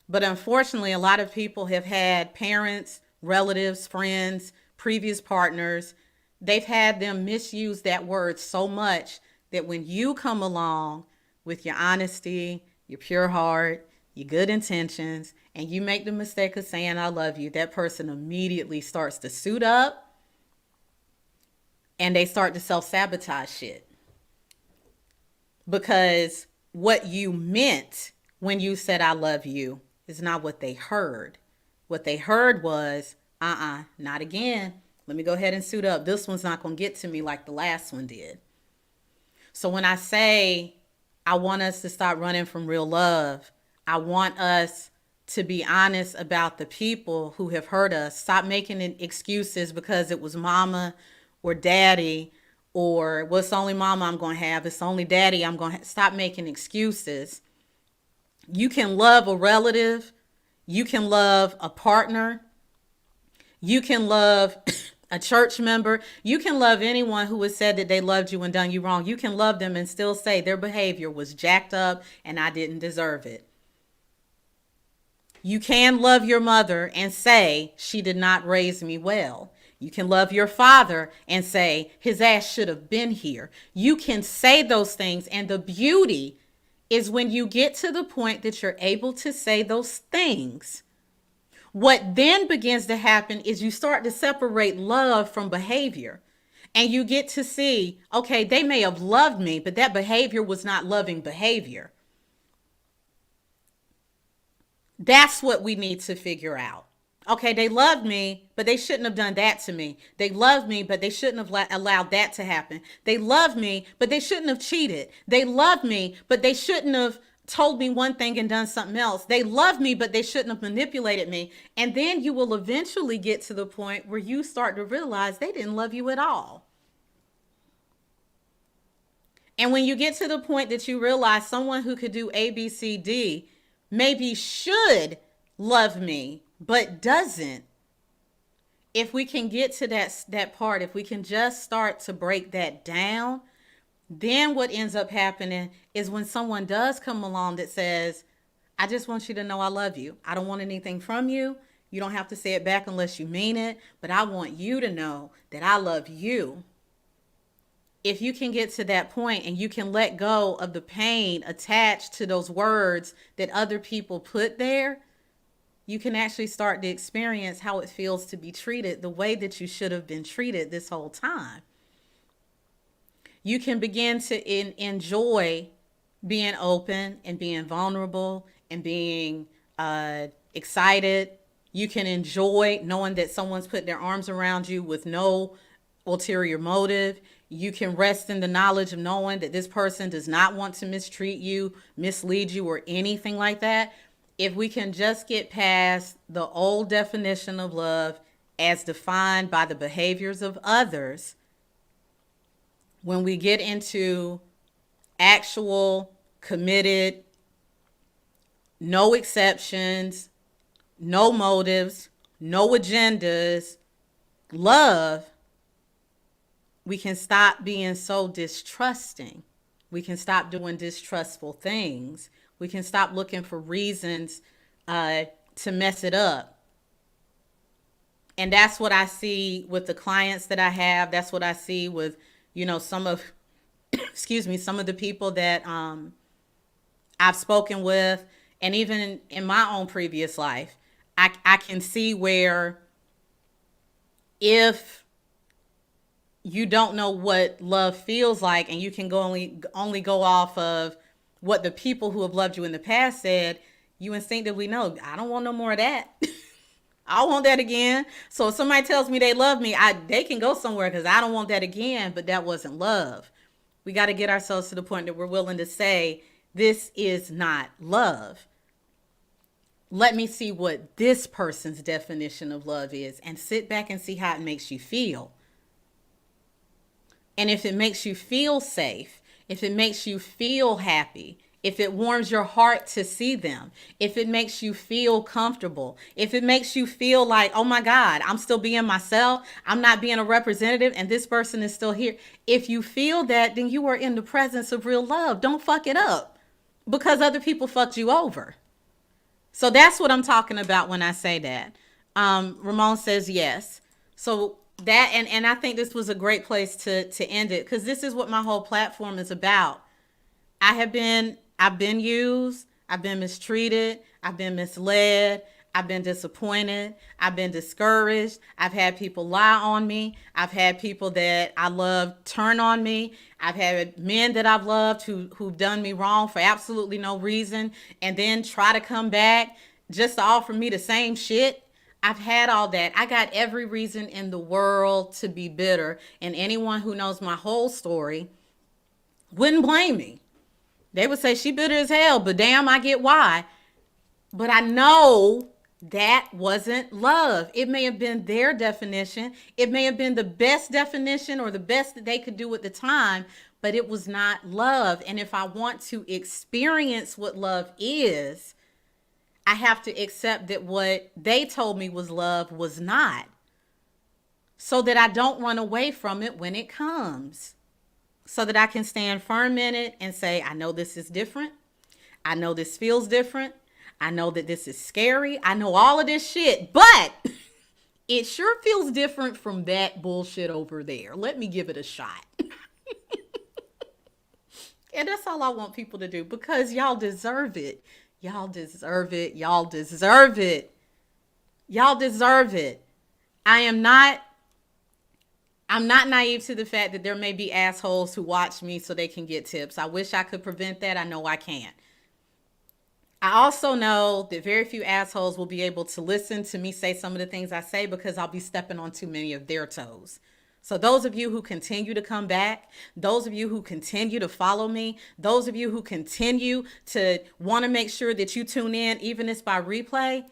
But unfortunately, a lot of people have had parents, relatives, friends, previous partners. They've had them misuse that word so much that when you come along with your honesty, your pure heart, your good intentions, and you make the mistake of saying, I love you, that person immediately starts to suit up and they start to self-sabotage shit. Because what you meant when you said, I love you is not what they heard. What they heard was, not again. Let me go ahead and suit up. This one's not going to get to me like the last one did. So when I say, I want us to stop running from real love, I want us to be honest about the people who have hurt us. Stop making excuses because it was mama or daddy or well, it's the only mama I'm going to have. It's the only daddy I'm going to have. Stop making excuses. You can love a relative. You can love a partner. You can love a church member. You can love anyone who has said that they loved you and done you wrong. You can love them and still say their behavior was jacked up and I didn't deserve it. You can love your mother and say she did not raise me well. You can love your father and say his ass should have been here. You can say those things. And the beauty is when you get to the point that you're able to say those things, what then begins to happen is you start to separate love from behavior. And you get to see, okay, they may have loved me, but that behavior was not loving behavior. That's what we need to figure out. Okay, they loved me, but they shouldn't have done that to me. They loved me, but they shouldn't have allowed that to happen. They loved me, but they shouldn't have cheated. They loved me, but they shouldn't have told me one thing and done something else. They loved me, but they shouldn't have manipulated me. And then you will eventually get to the point where you start to realize they didn't love you at all. And when you get to the point that you realize someone who could do A, B, C, D maybe should love me, but doesn't. If we can get to that part, if we can just start to break that down, then what ends up happening is when someone does come along that says, I just want you to know I love you. I don't want anything from you. You don't have to say it back unless you mean it, but I want you to know that I love you. If you can get to that point and you can let go of the pain attached to those words that other people put there, you can actually start to experience how it feels to be treated the way that you should have been treated this whole time. You can begin to enjoy being open and being vulnerable and being excited. You can enjoy knowing that someone's put their arms around you with no ulterior motive. You can rest in the knowledge of knowing that this person does not want to mistreat you, mislead you, or anything like that. If we can just get past the old definition of love as defined by the behaviors of others, when we get into actual, committed, no exceptions, no motives, no agendas, love, we can stop being so distrusting. We can stop doing distrustful things. We can stop looking for reasons to mess it up. And that's what I see with the clients that I have. That's what I see with, some of excuse me, some of the people that I've spoken with, and even in my own previous life, I can see where if you don't know what love feels like and you can only go off of what the people who have loved you in the past said, you instinctively know, I don't want no more of that. I want that again. So if somebody tells me they love me, they can go somewhere because I don't want that again, but that wasn't love. We got to get ourselves to the point that we're willing to say, this is not love. Let me see what this person's definition of love is and sit back and see how it makes you feel. And if it makes you feel safe, if it makes you feel happy, if it warms your heart to see them, if it makes you feel comfortable, if it makes you feel like, oh my God, I'm still being myself, I'm not being a representative, and this person is still here. If you feel that, then you are in the presence of real love. Don't fuck it up because other people fucked you over. So that's what I'm talking about when I say that. Ramon says yes. So that, and I think this was a great place to end it, because this is what my whole platform is about. I've been used, I've been mistreated, I've been misled, I've been disappointed, I've been discouraged, I've had people lie on me, I've had people that I love turn on me, I've had men that I've loved who've done me wrong for absolutely no reason and then try to come back just to offer me the same shit. I've had all that. I got every reason in the world to be bitter, and anyone who knows my whole story wouldn't blame me. They would say she bitter as hell, but damn, I get why. But I know that wasn't love. It may have been their definition. It may have been the best definition or the best that they could do at the time, but it was not love. And if I want to experience what love is, I have to accept that what they told me was love was not, so that I don't run away from it when it comes. So that I can stand firm in it and say, I know this is different. I know this feels different. I know that this is scary. I know all of this shit, but it sure feels different from that bullshit over there. Let me give it a shot. And that's all I want people to do, because y'all deserve it. Y'all deserve it. Y'all deserve it. Y'all deserve it. I'm not naive to the fact that there may be assholes who watch me so they can get tips. I wish I could prevent that. I know I can't. I also know that very few assholes will be able to listen to me say some of the things I say, because I'll be stepping on too many of their toes. So those of you who continue to come back, those of you who continue to follow me, those of you who continue to want to make sure that you tune in, even if it's by replay,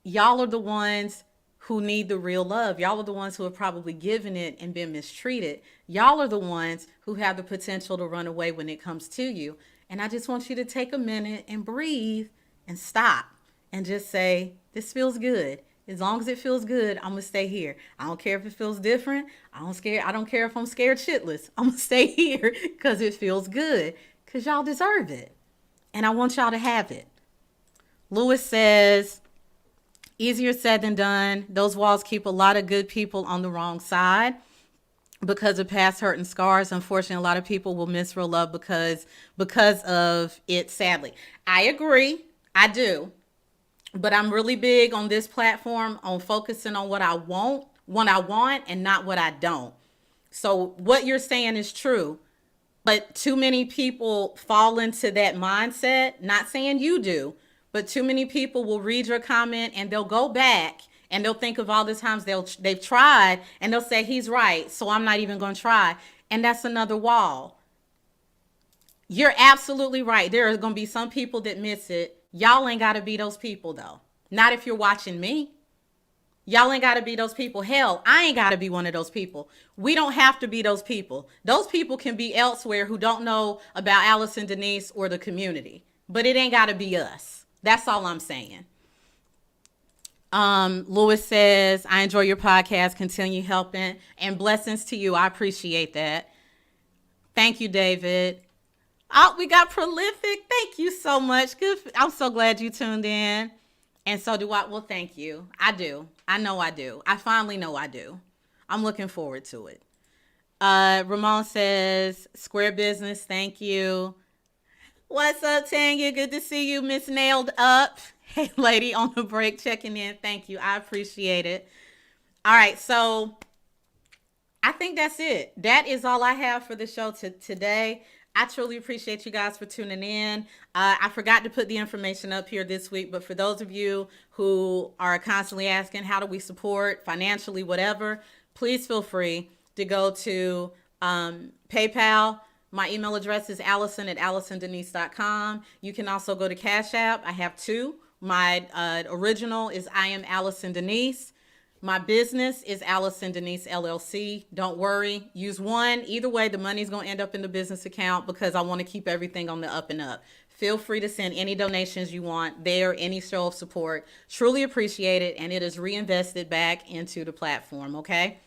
y'all are the ones who need the real love. Y'all are the ones who have probably given it and been mistreated. Y'all are the ones who have the potential to run away when it comes to you. And I just want you to take a minute and breathe and stop and just say, this feels good. As long as it feels good, I'm going to stay here. I don't care if it feels different. I don't care if I'm scared shitless. I'm going to stay here because it feels good, because y'all deserve it. And I want y'all to have it. Lewis says, easier said than done. Those walls keep a lot of good people on the wrong side because of past hurt and scars. Unfortunately, a lot of people will miss real love because of it, sadly. I agree. I do. But I'm really big on this platform on focusing on what I want and not what I don't. So what you're saying is true, but too many people fall into that mindset. Not saying you do, but too many people will read your comment and they'll go back and they'll think of all the times they've tried and they'll say, he's right, so I'm not even going to try. And that's another wall. You're absolutely right. There are going to be some people that miss it. Y'all ain't got to be those people, though. Not if you're watching me. Y'all ain't got to be those people. Hell, I ain't got to be one of those people. We don't have to be those people. Those people can be elsewhere who don't know about Allison, Denise, or the community. But it ain't got to be us. That's all I'm saying. Lewis says, I enjoy your podcast. Continue helping. And blessings to you. I appreciate that. Thank you, David. Oh, we got Prolific. Thank you so much. Good. I'm so glad you tuned in. And so do I. Well, thank you. I do. I know I do. I finally know I do. I'm looking forward to it. Ramon says, Square Business, thank you. What's up, Tanya? Good to see you, Miss Nailed Up. Hey, lady on the break checking in. Thank you. I appreciate it. All right, so I think that's it. That is all I have for the show today. I truly appreciate you guys for tuning in. I forgot to put the information up here this week, but for those of you who are constantly asking, how do we support financially, whatever, please feel free to go to PayPal. My email address is allison@allisondenise.com. You can also go to Cash App. I have two. My original is I am Allison Denise. My business is Allison Denise LLC. Don't worry. Use one. Either way, the money's going to end up in the business account because I want to keep everything on the up and up. Feel free to send any donations you want there, any show of support. Truly appreciate it, and it is reinvested back into the platform, okay?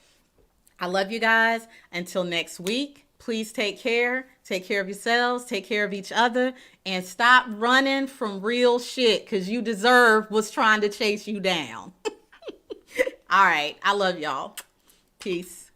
I love you guys. Until next week, please take care. Take care of yourselves. Take care of each other. And stop running from real shit because you deserve what's trying to chase you down. All right. I love y'all. Peace.